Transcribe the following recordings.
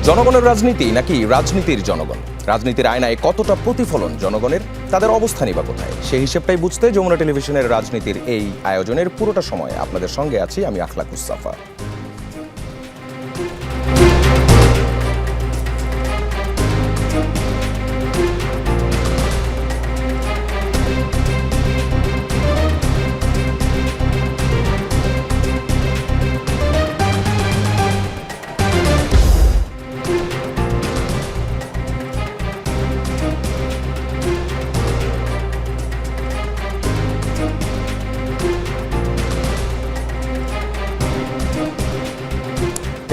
জনগণের রাজনীতি নাকি রাজনীতির জনগণ? রাজনীতির আয়নায় কতটা প্রতিফলন জনগণের, তাদের অবস্থানই বা কোথায়? সেই হিসেবটাই বুঝতে যমুনা টেলিভিশনের রাজনীতির এই আয়োজনের পুরোটা সময় আপনাদের সঙ্গে আছি আমি আখলাকুস সাফা।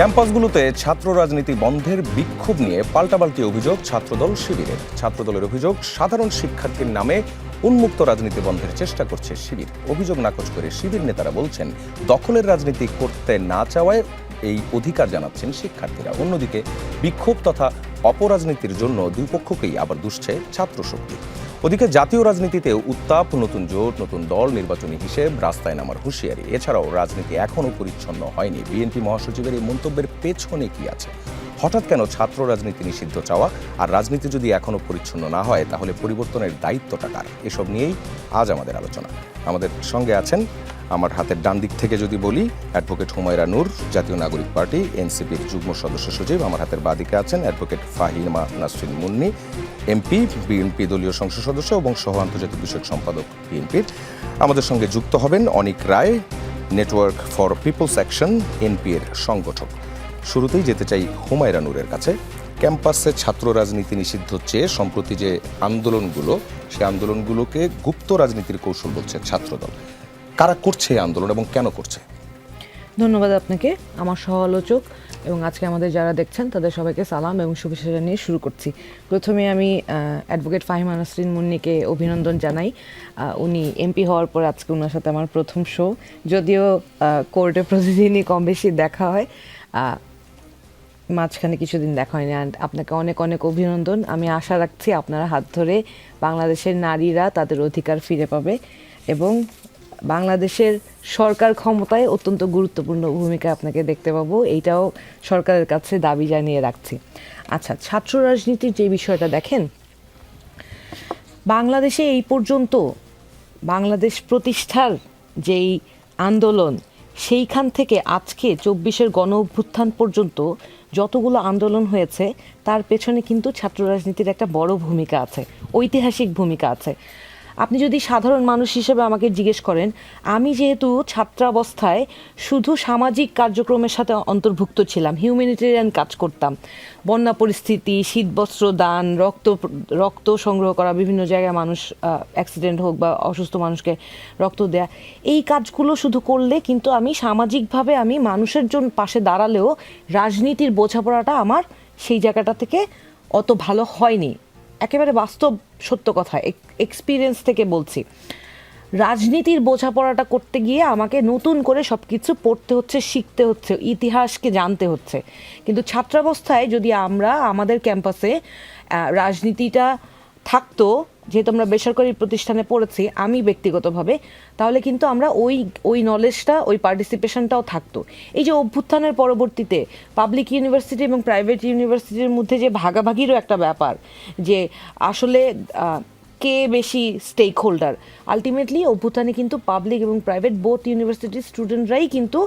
ক্যাম্পাসগুলোতে ছাত্র রাজনীতি বন্ধের বিক্ষোভ নিয়ে পাল্টাপাল্টি অভিযোগ ছাত্রদল শিবিরের। ছাত্রদলের অভিযোগ, সাধারণ শিক্ষার্থীর নামে উন্মুক্ত রাজনীতি বন্ধের চেষ্টা করছে শিবির। অভিযোগ নাকচ করে শিবির নেতারা বলছেন, দখলের রাজনীতি করতে না চাওয়ায় এই অধিকার জানাচ্ছেন শিক্ষার্থীরা। অন্যদিকে বিক্ষোভ তথা অপরাজনীতির জন্য দুই পক্ষকেই আবার দুষছে ছাত্র শক্তি। ওদিকে জাতীয় রাজনীতিতে উত্তাপ, নতুন জোট, নতুন দল, নির্বাচনী হিসেব, রাস্তায় নামার হুঁশিয়ারি। এছাড়াও রাজনীতি এখনও পরিচ্ছন্ন হয়নি। বিএনপি মহাসচিবের এই মন্তব্যের পেছনে কি আছে? হঠাৎ কেন ছাত্র রাজনীতি নিষিদ্ধ চাওয়া? আর রাজনীতি যদি এখনও পরিচ্ছন্ন না হয় তাহলে পরিবর্তনের দায়িত্বটা কার? এসব নিয়েই আজ আমাদের আলোচনা। আমাদের সঙ্গে আছেন, আমার হাতের ডান দিক থেকে যদি বলি, অ্যাডভোকেট হুমায়রা নূর, জাতীয় নাগরিক পার্টি এনসিপির যুগ্ম সদস্য সচিব। আমার হাতের বাঁ দিকে আছেন advocate Fahima Nasrin Munni, MP, BNP দলীয় সংসদ সদস্য এবং সহ আন্তর্জাতিক বিষয়ক সম্পাদক বিএনপির। আমাদের সঙ্গে যুক্ত হবেন Anik Roy, network for people's action NP এর সংগঠক। শুরুতেই যেতে চাই হুমায়রা নূরের কাছে। ক্যাম্পাসে ছাত্র রাজনীতি নিষিদ্ধ চেয়ে সম্প্রতি যে আন্দোলনগুলো, সেই আন্দোলনগুলোকে গুপ্ত রাজনীতির কৌশল বলছে ছাত্রদল। কারা করছে এই আন্দোলন এবং কেন করছে? ধন্যবাদ আপনাকে, আমার সহ আলোচক এবং আজকে আমাদের যারা দেখছেন তাদের সবাইকে সালাম এবং শুভেচ্ছা জানিয়ে শুরু করছি। প্রথমে আমি অ্যাডভোকেট ফাহিমা নাসরিন মুন্নিকে অভিনন্দন জানাই। উনি এমপি হওয়ার পর আজকে ওনার সাথে আমার প্রথম শো, যদিও কোর্টে প্রতিদিনই কম বেশি দেখা হয়, মাঝখানে কিছুদিন দেখা হয়নি। অ্যান্ড আপনাকে অনেক অনেক অভিনন্দন। আমি আশা রাখছি আপনারা হাত ধরে বাংলাদেশের নারীরা তাদের অধিকার ফিরে পাবে এবং বাংলাদেশের সরকার ক্ষমতায় অত্যন্ত গুরুত্বপূর্ণ ভূমিকা আপনাকে দেখতে পাবো, এইটাও সরকারের কাছে দাবি জানিয়ে রাখছি। আচ্ছা, ছাত্র রাজনীতির যে বিষয়টা দেখেন, বাংলাদেশে এই পর্যন্ত বাংলাদেশ প্রতিষ্ঠার যেই আন্দোলন, সেইখান থেকে আজকে 24-এর গণ অভ্যুত্থান পর্যন্ত যতগুলো আন্দোলন হয়েছে তার পেছনে কিন্তু ছাত্র রাজনীতির একটা বড় ভূমিকা আছে, ঐতিহাসিক ভূমিকা আছে। আপনি যদি সাধারণ মানুষ হিসেবে আমাকে জিজ্ঞেস করেন, আমি যেহেতু ছাত্রাবস্থায় শুধু সামাজিক কার্যক্রমের সাথে অন্তর্ভুক্ত ছিলাম, হিউম্যানিটেরিয়ান কাজ করতাম, বন্যা পরিস্থিতি, শীতবস্ত্র দান, রক্ত সংগ্রহ করা, বিভিন্ন জায়গায় মানুষ অ্যাক্সিডেন্ট হোক বা অসুস্থ মানুষকে রক্ত দেয়া, এই কাজগুলো শুধু করলে কিন্তু আমি সামাজিকভাবে আমি মানুষের জন্য পাশে দাঁড়ালেও রাজনীতির বোঝাপড়াটা আমার সেই জায়গাটা থেকে অত ভালো হয়নি। একেবারে বাস্তব সত্য কথা, এক্সপিরিয়েন্স থেকে বলছি। রাজনীতির বোঝাপড়াটা করতে গিয়ে আমাকে নতুন করে সব কিছু পড়তে হচ্ছে, শিখতে হচ্ছে, ইতিহাসকে জানতে হচ্ছে। কিন্তু ছাত্রাবস্থায় যদি আমরা আমাদের ক্যাম্পাসে রাজনীতিটা থাকতো, যেহেতু আমরা বেসরকারি প্রতিষ্ঠানে পড়েছি আমি ব্যক্তিগতভাবে, তাহলে কিন্তু আমরা ওই নলেজটা, ওই পার্টিসিপেশনটাও থাকতো। এই যে অভ্যুত্থানের পরবর্তীতে পাবলিক ইউনিভার্সিটি এবং প্রাইভেট ইউনিভার্সিটির মধ্যে যে ভাগাভাগিরও একটা ব্যাপার, যে আসলে কে বেশি স্টেক হোল্ডার, আলটিমেটলি অভ্যুত্থানে কিন্তু পাবলিক এবং প্রাইভেট বোথ ইউনিভার্সিটির স্টুডেন্টরাই কিন্তু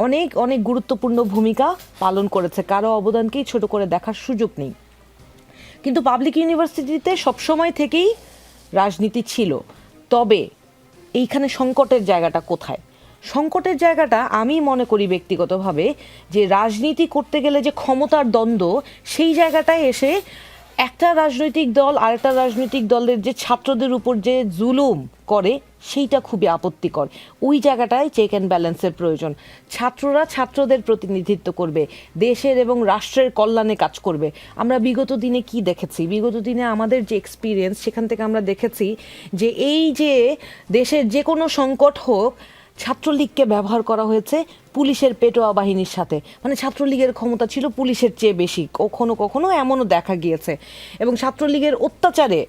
অনেক অনেক গুরুত্বপূর্ণ ভূমিকা পালন করেছে, কারো অবদানকেই ছোট করে দেখার সুযোগ নেই। কিন্তু পাবলিক ইউনিভার্সিটিতে সবসময় থেকেই রাজনীতি ছিল। তবে এইখানে সংকটের জায়গাটা কোথায়? সংকটের জায়গাটা আমি মনে করি ব্যক্তিগতভাবে যে রাজনীতি করতে গেলে যে ক্ষমতার দ্বন্দ্ব, সেই জায়গাটায় এসে একটা রাজনৈতিক দল আরেকটা রাজনৈতিক দলের যে ছাত্রদের উপর যে জুলুম করে, সেইটা খুবই আপত্তিকর। ওই জায়গাটায় চেক অ্যান্ড ব্যালেন্সের প্রয়োজন। ছাত্ররা ছাত্রদের প্রতিনিধিত্ব করবে, দেশের এবং রাষ্ট্রের কল্যাণে কাজ করবে। আমরা বিগত দিনে কি দেখেছি? বিগত দিনে আমাদের যে এক্সপিরিয়েন্স, সেখান থেকে আমরা দেখেছি যে এই যে দেশের যে কোনো সংকট হোক, ছাত্রলীগকে ব্যবহার করা হয়েছে পুলিশের পেটোয়া বাহিনীর সাথে। মানে ছাত্রলীগের ক্ষমতা ছিল পুলিশের চেয়ে বেশি, কখনো কখনো এমনও দেখা গিয়েছে। এবং ছাত্রলীগের অত্যাচারে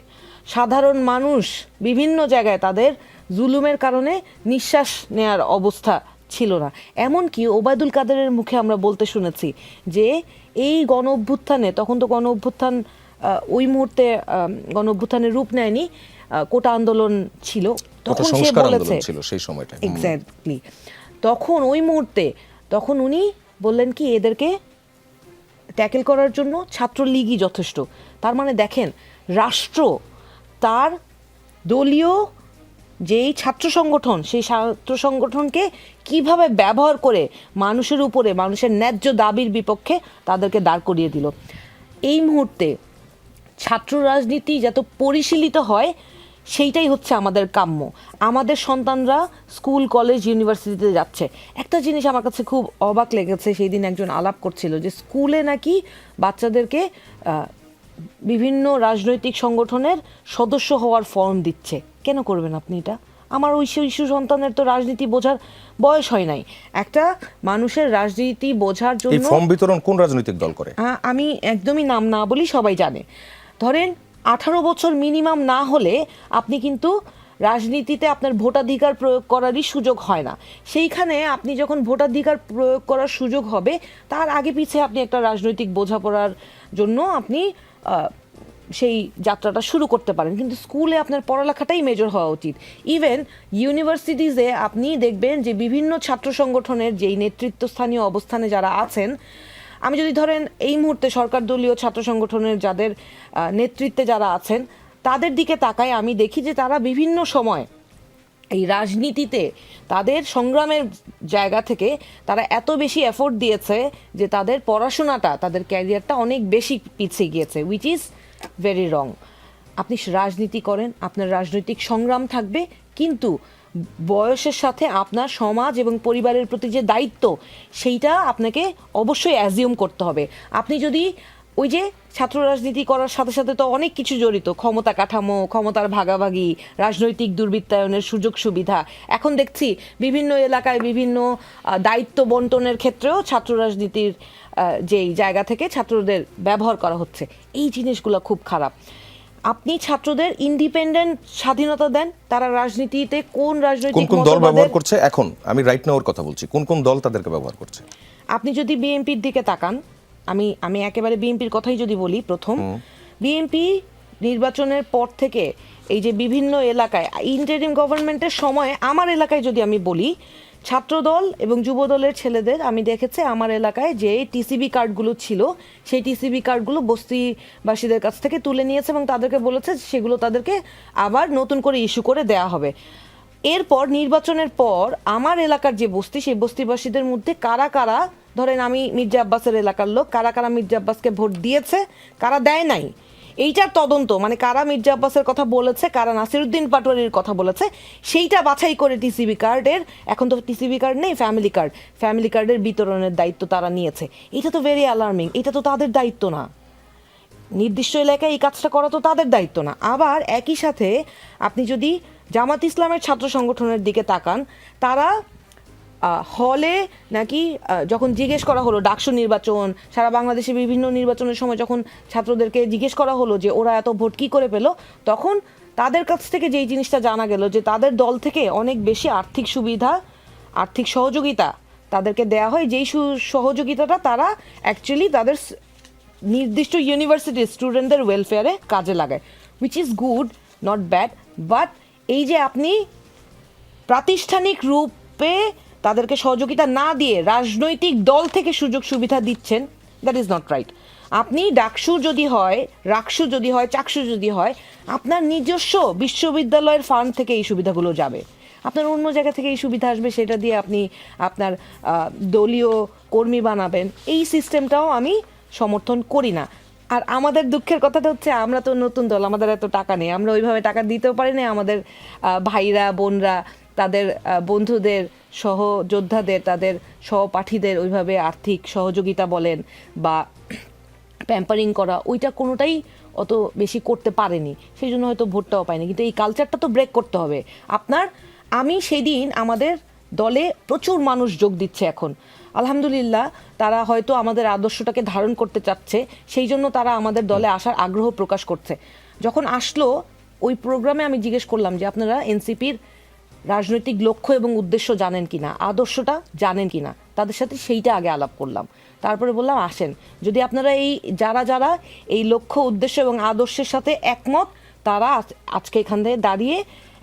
সাধারণ মানুষ বিভিন্ন জায়গায় তাদের জুলুমের কারণে নিঃশ্বাস নেয়ার অবস্থা ছিল না। এমনকি ওবায়দুল কাদেরের মুখে আমরা বলতে শুনেছি যে এই গণ অভ্যুত্থানে, তখন তো গণ অভ্যুত্থান ওই মুহূর্তে গণ অভ্যুত্থানের রূপ নেয়নি, কোটা আন্দোলন ছিল, তখন সে সংস্কার বলেছে আন্দোলন ছিল সেই সময়টা। এক্স্যাক্টলি, তখন ওই মুহূর্তে তখন উনি বললেন কি এদেরকে ট্যাকেল করার জন্য ছাত্রলীগই যথেষ্ট। তার মানে দেখেন, রাষ্ট্র তার দলীয় যেই ছাত্র সংগঠন, সেই ছাত্র সংগঠনকে কিভাবে ব্যবহার করে মানুষের উপরে, মানুষের ন্যায্য দাবির বিপক্ষে তাদেরকে দাঁড় করিয়ে দিল। এই মুহূর্তে ছাত্র রাজনীতি যত পরিশীলিত হয়, সেইটাই হচ্ছে আমাদের কাম্য। আমাদের সন্তানরা স্কুল, কলেজ, ইউনিভার্সিটিতে যাচ্ছে। একটা জিনিস আমার কাছে খুব অবাক লেগেছে, সেই দিন একজন আলাপ করছিল যে স্কুলে নাকি বাচ্চাদেরকে বিভিন্ন রাজনৈতিক সংগঠনের সদস্য হওয়ার ফর্ম দিচ্ছে। কেন করবেন আপনি এটা? আমার ওই শিশু সন্তানের তো রাজনীতি বোঝার বয়স হয় নাই। একটা মানুষের রাজনীতি বোঝার এই জন্য ফর্ম বিতরণ কোন রাজনৈতিক দল করে? আমি একদমই নাম না বলি, সবাই জানে। ধরেন 18 বছর মিনিমাম না হলে আপনি কিন্তু রাজনীতিতে আপনার ভোটাধিকার প্রয়োগ করারই সুযোগ হয় না। সেইখানে আপনি যখন ভোটাধিকার প্রয়োগ করার সুযোগ হবে, তার আগে পিছিয়ে আপনি একটা রাজনৈতিক বোঝাপড়ার জন্য আপনি সেই যাত্রাটা শুরু করতে পারেন। কিন্তু স্কুলে আপনার পড়ালেখাটাই মেজর হওয়া উচিত। ইভেন ইউনিভার্সিটিজে আপনি দেখবেন যে বিভিন্ন ছাত্র সংগঠনের যেই নেতৃত্বস্থানীয় অবস্থানে যারা আছেন, আমি যদি ধরেন এই মুহূর্তে সরকার দলীয় ছাত্র সংগঠনের যাদের নেতৃত্বে যারা আছেন তাদের দিকে তাকায়, আমি দেখি যে তারা বিভিন্ন সময় এই রাজনীতিতে তাদের সংগ্রামের জায়গা থেকে তারা এত বেশি এফোর্ট দিয়েছে যে তাদের পড়াশোনাটা, তাদের ক্যারিয়ারটা অনেক বেশি পিছিয়ে গিয়েছে, উইচ ইজ ভেরি রং। আপনি রাজনীতি করেন, আপনার রাজনৈতিক সংগ্রাম থাকবে, কিন্তু বয়সের সাথে আপনার সমাজ এবং পরিবারের প্রতি যে দায়িত্ব, সেইটা আপনাকে অবশ্যই অ্যাজিউম করতে হবে। আপনি যদি ওই যে ছাত্র রাজনীতি করার সাথে সাথে তো অনেক কিছু জড়িত, ক্ষমতা কাঠামো, ক্ষমতার ভাগাভাগি, রাজনৈতিক দুর্বৃত্তায়নের সুযোগ সুবিধা। এখন দেখছি বিভিন্ন এলাকায় বিভিন্ন দায়িত্ব বন্টনের ক্ষেত্রেও ছাত্র রাজনীতির যেই জায়গা থেকে ছাত্রদের ব্যবহার করা হচ্ছে। এই জিনিসগুলো খুব খারাপ। আপনি ছাত্রদের ইন্ডিপেন্ডেন্ট স্বাধীনতা দেন, তারা রাজনীতিতে কোন রাজনৈতিক কোন দল ব্যবহার করছে এখন, আমি রাইট নাও কথা বলছি, কোন দল তাদেরকে ব্যবহার করছে? আপনি যদি বিএনপির দিকে তাকান, আমি একেবারে বিএনপির কথাই যদি বলি, প্রথম বিএনপি নির্বাচনের পর থেকে এই যে বিভিন্ন এলাকায় ইন্টারিম গভর্নমেন্টের সময়, আমার এলাকায় যদি আমি বলি, ছাত্রদল এবং যুবদলের ছেলেদের আমি দেখেছি আমার এলাকায় যে টিসিবি কার্ডগুলো ছিল, সেই টিসিবি কার্ডগুলো বস্তিবাসীদের কাছ থেকে তুলে নিয়েছে এবং তাদেরকে বলেছে সেগুলো তাদেরকে আবার নতুন করে ইস্যু করে দেয়া হবে। এরপর নির্বাচনের পর আমার এলাকার যে বস্তি, সেই বস্তিবাসীদের মধ্যে কারা কারা, ধরেন আমি মির্জা আব্বাসের এলাকার লোক, কারা কারা মির্জা আব্বাসকে ভোট দিয়েছে, কারা দেয় নাই, এইটার তদন্ত, মানে কারা মির্জা আব্বাসের কথা বলেছে, কারা নাসিরউদ্দিন পাটোয়ারির কথা বলেছে, সেইটা বাছাই করে টিসিবি কার্ডের, এখন তো টিসিবি কার্ড নেই, ফ্যামিলি কার্ডের বিতরণের দায়িত্ব তারা নিয়েছে। এটা তো ভেরি অ্যালার্মিং। এটা তো তাদের দায়িত্ব না, নির্দিষ্ট এলাকায় এই কাজটা করা তো তাদের দায়িত্ব না। আবার একই সাথে আপনি যদি জামাত ইসলামের ছাত্র সংগঠনের দিকে তাকান, তারা হলে নাকি যখন জিজ্ঞেস করা হলো ডাকসু নির্বাচন, সারা বাংলাদেশে বিভিন্ন নির্বাচনের সময় যখন ছাত্রদেরকে জিজ্ঞেস করা হলো যে ওরা এত ভোট কী করে পেল, তখন তাদের কাছ থেকে যেই জিনিসটা জানা গেল যে তাদের দল থেকে অনেক বেশি আর্থিক সুবিধা, আর্থিক সহযোগিতা তাদেরকে দেয়া হয়, যেই সহযোগিতাটা তারা অ্যাকচুয়ালি তাদের নির্দিষ্ট ইউনিভার্সিটির স্টুডেন্টদের ওয়েলফেয়ারে কাজে লাগায়, which is good, not bad. But এই যে আপনি প্রাতিষ্ঠানিক রূপে তাদেরকে সহযোগিতা না দিয়ে রাজনৈতিক দল থেকে সুযোগ সুবিধা দিচ্ছেন, দ্যাট ইজ নট রাইট। আপনি ডাকসু যদি হয়, রাকসু যদি হয়, চাকসু যদি হয়, আপনার নিজস্ব বিশ্ববিদ্যালয়ের ফান্ড থেকে এই সুবিধাগুলো যাবে। আপনার অন্য জায়গা থেকে এই সুবিধা আসবে, সেটা দিয়ে আপনি আপনার দলীয় কর্মী বানাবেন। এই সিস্টেমটাও আমি সমর্থন করি না। আর আমাদের দুঃখের কথাটা হচ্ছে, আমরা তো নতুন দল, আমাদের এত টাকা নেই, আমরা ওইভাবে টাকা দিতেও পারি না। আমাদের ভাইরা বোনরা তাদের বন্ধুদের, সহযোদ্ধাদের, তাদের সহপাঠীদের ওইভাবে আর্থিক সহযোগিতা বলেন বা প্যাম্পারিং করা, ওইটা কোনোটাই অত বেশি করতে পারেনি, সেই জন্য হয়তো ভোটটাও পায়নি। কিন্তু এই কালচারটা তো ব্রেক করতে হবে আমি সেদিন আমাদের দলে প্রচুর মানুষ যোগ দিচ্ছে এখন, আলহামদুলিল্লাহ। তারা হয়তো আমাদের আদর্শটাকে ধারণ করতে চাচ্ছে, সেই জন্য তারা আমাদের দলে আসার আগ্রহ প্রকাশ করছে। যখন আসলো ওই প্রোগ্রামে আমি জিজ্ঞেস করলাম যে আপনারা এনসিপির রাজনৈতিক লক্ষ্য এবং উদ্দেশ্য জানেন কিনা, আদর্শটা জানেন কিনা, তাদের সাথে সেইটা আগে আলাপ করলাম। তারপরে বললাম আসেন, যদি আপনারা এই যারা যারা এই লক্ষ্য উদ্দেশ্য এবং আদর্শের সাথে একমত, তারা আজকে এখান থেকে দাঁড়িয়ে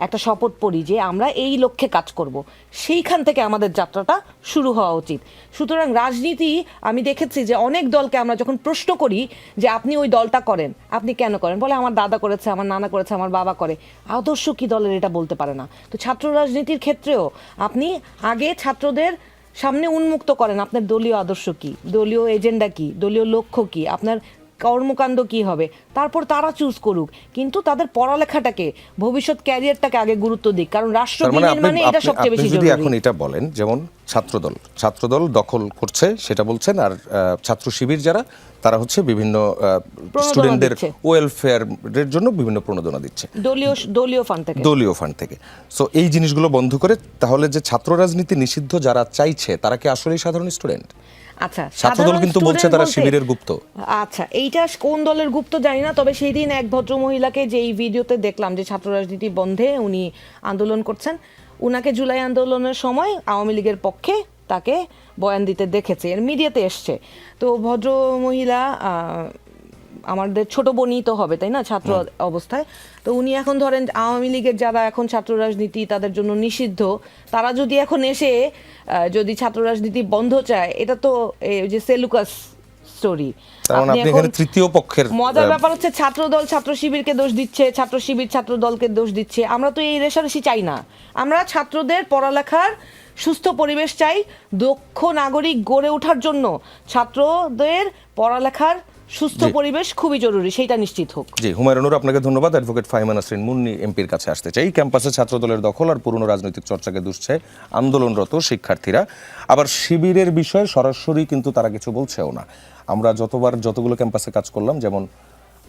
একটা শপথ পড়ি যে আমরা এই লক্ষ্যে কাজ করব। সেইখান থেকে আমাদের যাত্রাটা শুরু হওয়া উচিত। সুতরাং রাজনীতি আমি দেখেছি যে অনেক দলকে আমরা যখন প্রশ্ন করি যে আপনি ওই দলটা করেন, আপনি কেন করেন, বলে আমার দাদা করেছে, আমার নানা করেছে, আমার বাবা করে। আদর্শ কি দলের এটা বলতে পারে না। তো ছাত্র রাজনীতির ক্ষেত্রেও আপনি আগে ছাত্রদের সামনে উন্মুক্ত করেন আপনার দলীয় আদর্শ কি, দলীয় এজেন্ডা কি, দলীয় লক্ষ্য কি, আপনার কর্মকাণ্ড কি হবে, তারপর তারা চুজ করুক। কিন্তু তাদের পড়ালেখাটাকে, ভবিষ্যৎ ক্যারিয়ারটাকে আগে গুরুত্ব দিক, কারণ রাষ্ট্র তার মানে বিনির্মাণে এটা সবচেয়ে বেশি যদি জরুরি। এখন এটা বলেন, যেমন ছাত্রদল দখল করছে সেটা বলছেন, আর ছাত্র শিবির যারা, তারা হচ্ছে বিভিন্ন স্টুডেন্টদের দিচ্ছে। ওয়েলফেয়ারের জন্য বিভিন্ন প্রণোদনা দিচ্ছে দলীয় ফান্ড থেকে। সো এই জিনিসগুলো বন্ধ করে তাহলে যে ছাত্র রাজনীতি নিষিদ্ধ যারা চাইছে, তারা কি আসলেই সাধারণ স্টুডেন্ট? আচ্ছা, ছাত্রদল কিন্তু বলছে তারা শিবিরের গুপ্ত। আচ্ছা, এইটা কোন দলের গুপ্ত জানি না, তবে সেই দিন এক ভদ্র মহিলাকে যে এই ভিডিওতে দেখলাম যে ছাত্র রাজনীতি বন্ধে উনি আন্দোলন করছেন, উনাকে জুলাই আন্দোলনের সময় আওয়ামী লীগের পক্ষে তাকে বয়ান দিতে দেখেছে, এর মিডিয়াতে এসছে। তো ভদ্র মহিলা আমাদের ছোট বোনই তো হবে, তাই না, ছাত্র অবস্থায়। তো উনি এখন ধরেন আওয়ামী লীগের যারা এখন ছাত্র রাজনীতি তাদের জন্য নিষিদ্ধ, তারা যদি এখন এসে যদি ছাত্র রাজনীতি বন্ধ চায়, এটা তো এই যে সেলুকাস স্টোরি। তৃতীয় পক্ষের মজার ব্যাপার হচ্ছে ছাত্রদল ছাত্র শিবিরকে দোষ দিচ্ছে, ছাত্র শিবির ছাত্র দলকে দোষ দিচ্ছে। আমরা তো এই রেশারেশি চাই না। আমরা ছাত্রদের পড়ালেখার সুস্থ পরিবেশ চাই, দক্ষ নাগরিক গড়ে ওঠার জন্য ছাত্রদের পড়ালেখার সুস্থ পরিবেশ খুবই জরুরি, সেটা নিশ্চিত হোক। জি, হুমায়ুন নূর, আপনাকে ধন্যবাদ। অ্যাডভোকেট ফাহিমা নাসরিন মুন্নি এমপির কাছে আসতে চাই। ক্যাম্পাসে ছাত্রদলের দখল আর পুরনো রাজনৈতিক চর্চাকে দুষছে আন্দোলনরত শিক্ষার্থীরা, আবার শিবিরের বিষয়ে সরাসরি কিন্তু তারা কিছু বলছেও না। আমরা যতগুলো ক্যাম্পাসে কাজ করলাম, যেমন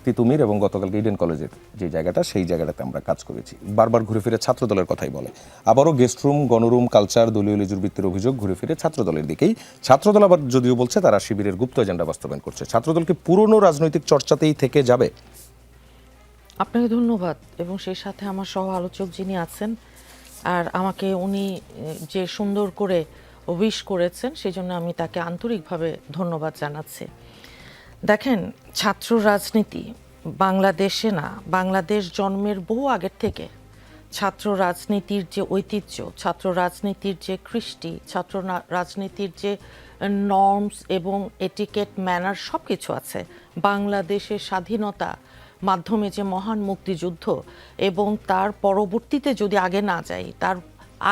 তিতুমির এবং গতকালকে ইডেন কলেজের যে জায়গাটা, সেই জায়গাটাতে আমরা কাজ করেছি, বারবার ঘুরে ফিরে ছাত্রদলের কথাই বলে। আবারও গেস্ট রুম, গণরুম, কালচার, দলীয় লেজুর বৃত্তির অভিযোগ ঘুরে ফিরে ছাত্রদলের দিকেই। ছাত্রদল আবার যদিও বলছে তারা শিবিরের গুপ্ত এজেন্ডা বাস্তবায়ন করছে। ছাত্রদলকে পুরনো রাজনৈতিক চর্চাতেই থেকে যাবে? আপনাকে ধন্যবাদ, এবং সেই সাথে আমার সহ আলোচক যিনি আছেন, আর আমাকে উনি যে সুন্দর করে উইশ করেছেন, সেই জন্য আমি তাকে আন্তরিকভাবে ধন্যবাদ জানাচ্ছি। দেখেন, ছাত্র রাজনীতি বাংলাদেশে না, বাংলাদেশ জন্মের বহু আগের থেকে ছাত্র রাজনীতির যে ঐতিহ্য, ছাত্র রাজনীতির যে কৃষ্টি, ছাত্র রাজনীতির যে নর্মস এবং এটিকেট, ম্যানার, সব কিছু আছে। বাংলাদেশের স্বাধীনতা মাধ্যমে যে মহান মুক্তিযুদ্ধ, এবং তার পরবর্তীতে যদি আগে না যাই, তার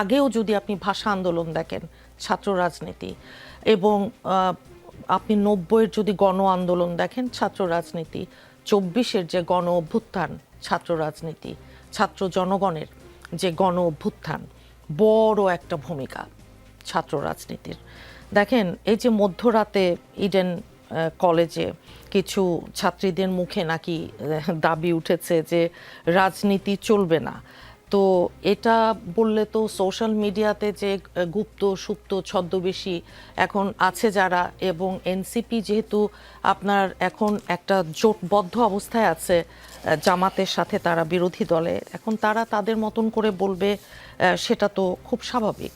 আগেও যদি আপনি ভাষা আন্দোলন দেখেন, ছাত্র রাজনীতি, এবং আপনি 90-এর যদি গণ আন্দোলন দেখেন, ছাত্র রাজনীতি, 24-এর যে গণ অভ্যুত্থান, ছাত্র রাজনীতি, ছাত্র জনগণের যে গণ অভ্যুত্থান, বড় একটা ভূমিকা ছাত্র রাজনীতির। দেখেন, এই যে মধ্যরাতে ইডেন কলেজে কিছু ছাত্রীদের মুখে নাকি দাবি উঠেছে যে রাজনীতি চলবে না, তো এটা বললে তো সোশ্যাল মিডিয়াতে যে গুপ্ত সুপ্ত ছদ্মবেশী এখন আছে যারা, এবং এনসিপি যেহেতু আপনার এখন একটা জোটবদ্ধ অবস্থায় আছে জামাতের সাথে, তারা বিরোধী দলে, এখন তারা তাদের মতন করে বলবে, সেটা তো খুব স্বাভাবিক।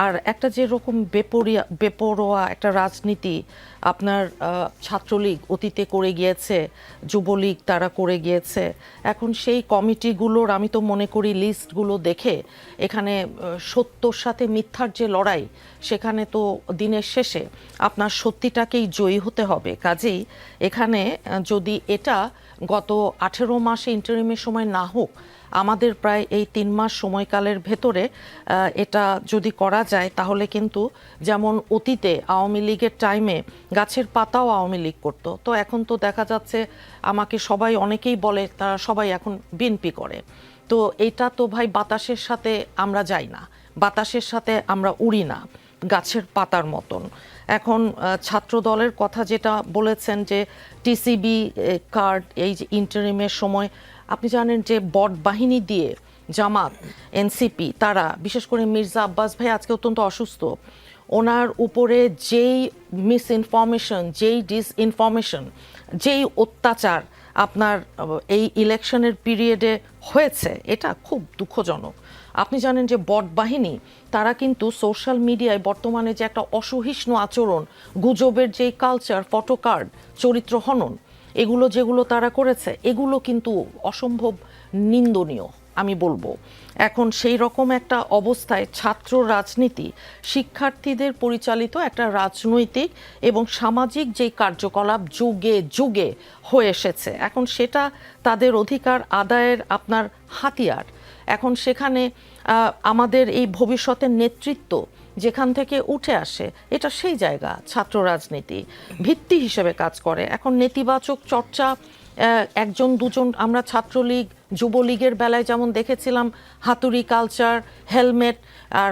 আর একটা যেরকম বেপরোয়া একটা রাজনীতি আপনার ছাত্রলীগ অতীতে করে গিয়েছে, যুবলীগ তারা করে গিয়েছে, এখন সেই কমিটিগুলোর আমি তো মনে করি লিস্টগুলো দেখে এখানে সত্যর সাথে মিথ্যার যে লড়াই, সেখানে তো দিনের শেষে আপনার সত্যিটাকেই জয়ী হতে হবে। কাজেই এখানে যদি এটা গত 18 মাসে ইন্টারিমের সময় না হোক, আমাদের প্রায় এই 3 মাস সময়কালের ভেতরে এটা যদি করা যায়, তাহলে কিন্তু যেমন অতীতে আওয়ামী লীগের টাইমে গাছের পাতাও আওয়ামী লীগ করতো, তো এখন তো দেখা যাচ্ছে আমাকে সবাই অনেকেই বলে তারা সবাই এখন বিএনপি করে। তো এটা তো ভাই বাতাসের সাথে আমরা যাই না, বাতাসের সাথে আমরা উড়ি না, গাছের পাতার মতন। এখন ছাত্র দলের কথা যেটা বলেছেন যে টিসিবি কার্ড, এই যে ইন্টারিমের সময় আপনি জানেন যে বট বাহিনী দিয়ে জামাত, এনসিপি, তারা বিশেষ করে মির্জা আব্বাস ভাই আজকে অত্যন্ত অসুস্থ, ওনার উপরে যেই মিস ইনফরমেশন, যেই ডিসইনফরমেশন, যেই অত্যাচার আপনার এই ইলেকশনের পিরিয়ডে হয়েছে, এটা খুব দুঃখজনক। আপনি জানেন যে বট বাহিনী তারা কিন্তু সোশ্যাল মিডিয়ায় বর্তমানে যে একটা অসহিষ্ণু আচরণ, গুজবের যেই কালচার, ফটোকার্ড, চরিত্র হনন, এগুলো যেগুলো তারা করেছে, এগুলো কিন্তু অসম্ভব নিন্দনীয় আমি বলবো। এখন সেই রকম একটা অবস্থায় ছাত্র রাজনীতি শিক্ষার্থীদের পরিচালিত একটা রাজনৈতিক এবং সামাজিক যেই কার্যকলাপ যুগে যুগে হয়ে এসেছে, এখন সেটা তাদের অধিকার আদায়ের আপনার হাতিয়ার। এখন সেখানে আমাদের এই ভবিষ্যতের নেতৃত্ব যেখান থেকে উঠে আসে, এটা সেই জায়গা ছাত্র রাজনীতি ভিত্তি হিসেবে কাজ করে। এখন নেতিবাচক চর্চা একজন দুজন, আমরা ছাত্রলীগ যুবলীগের বেলায় যেমন দেখেছিলাম হাতুড়ি কালচার, হেলমেট আর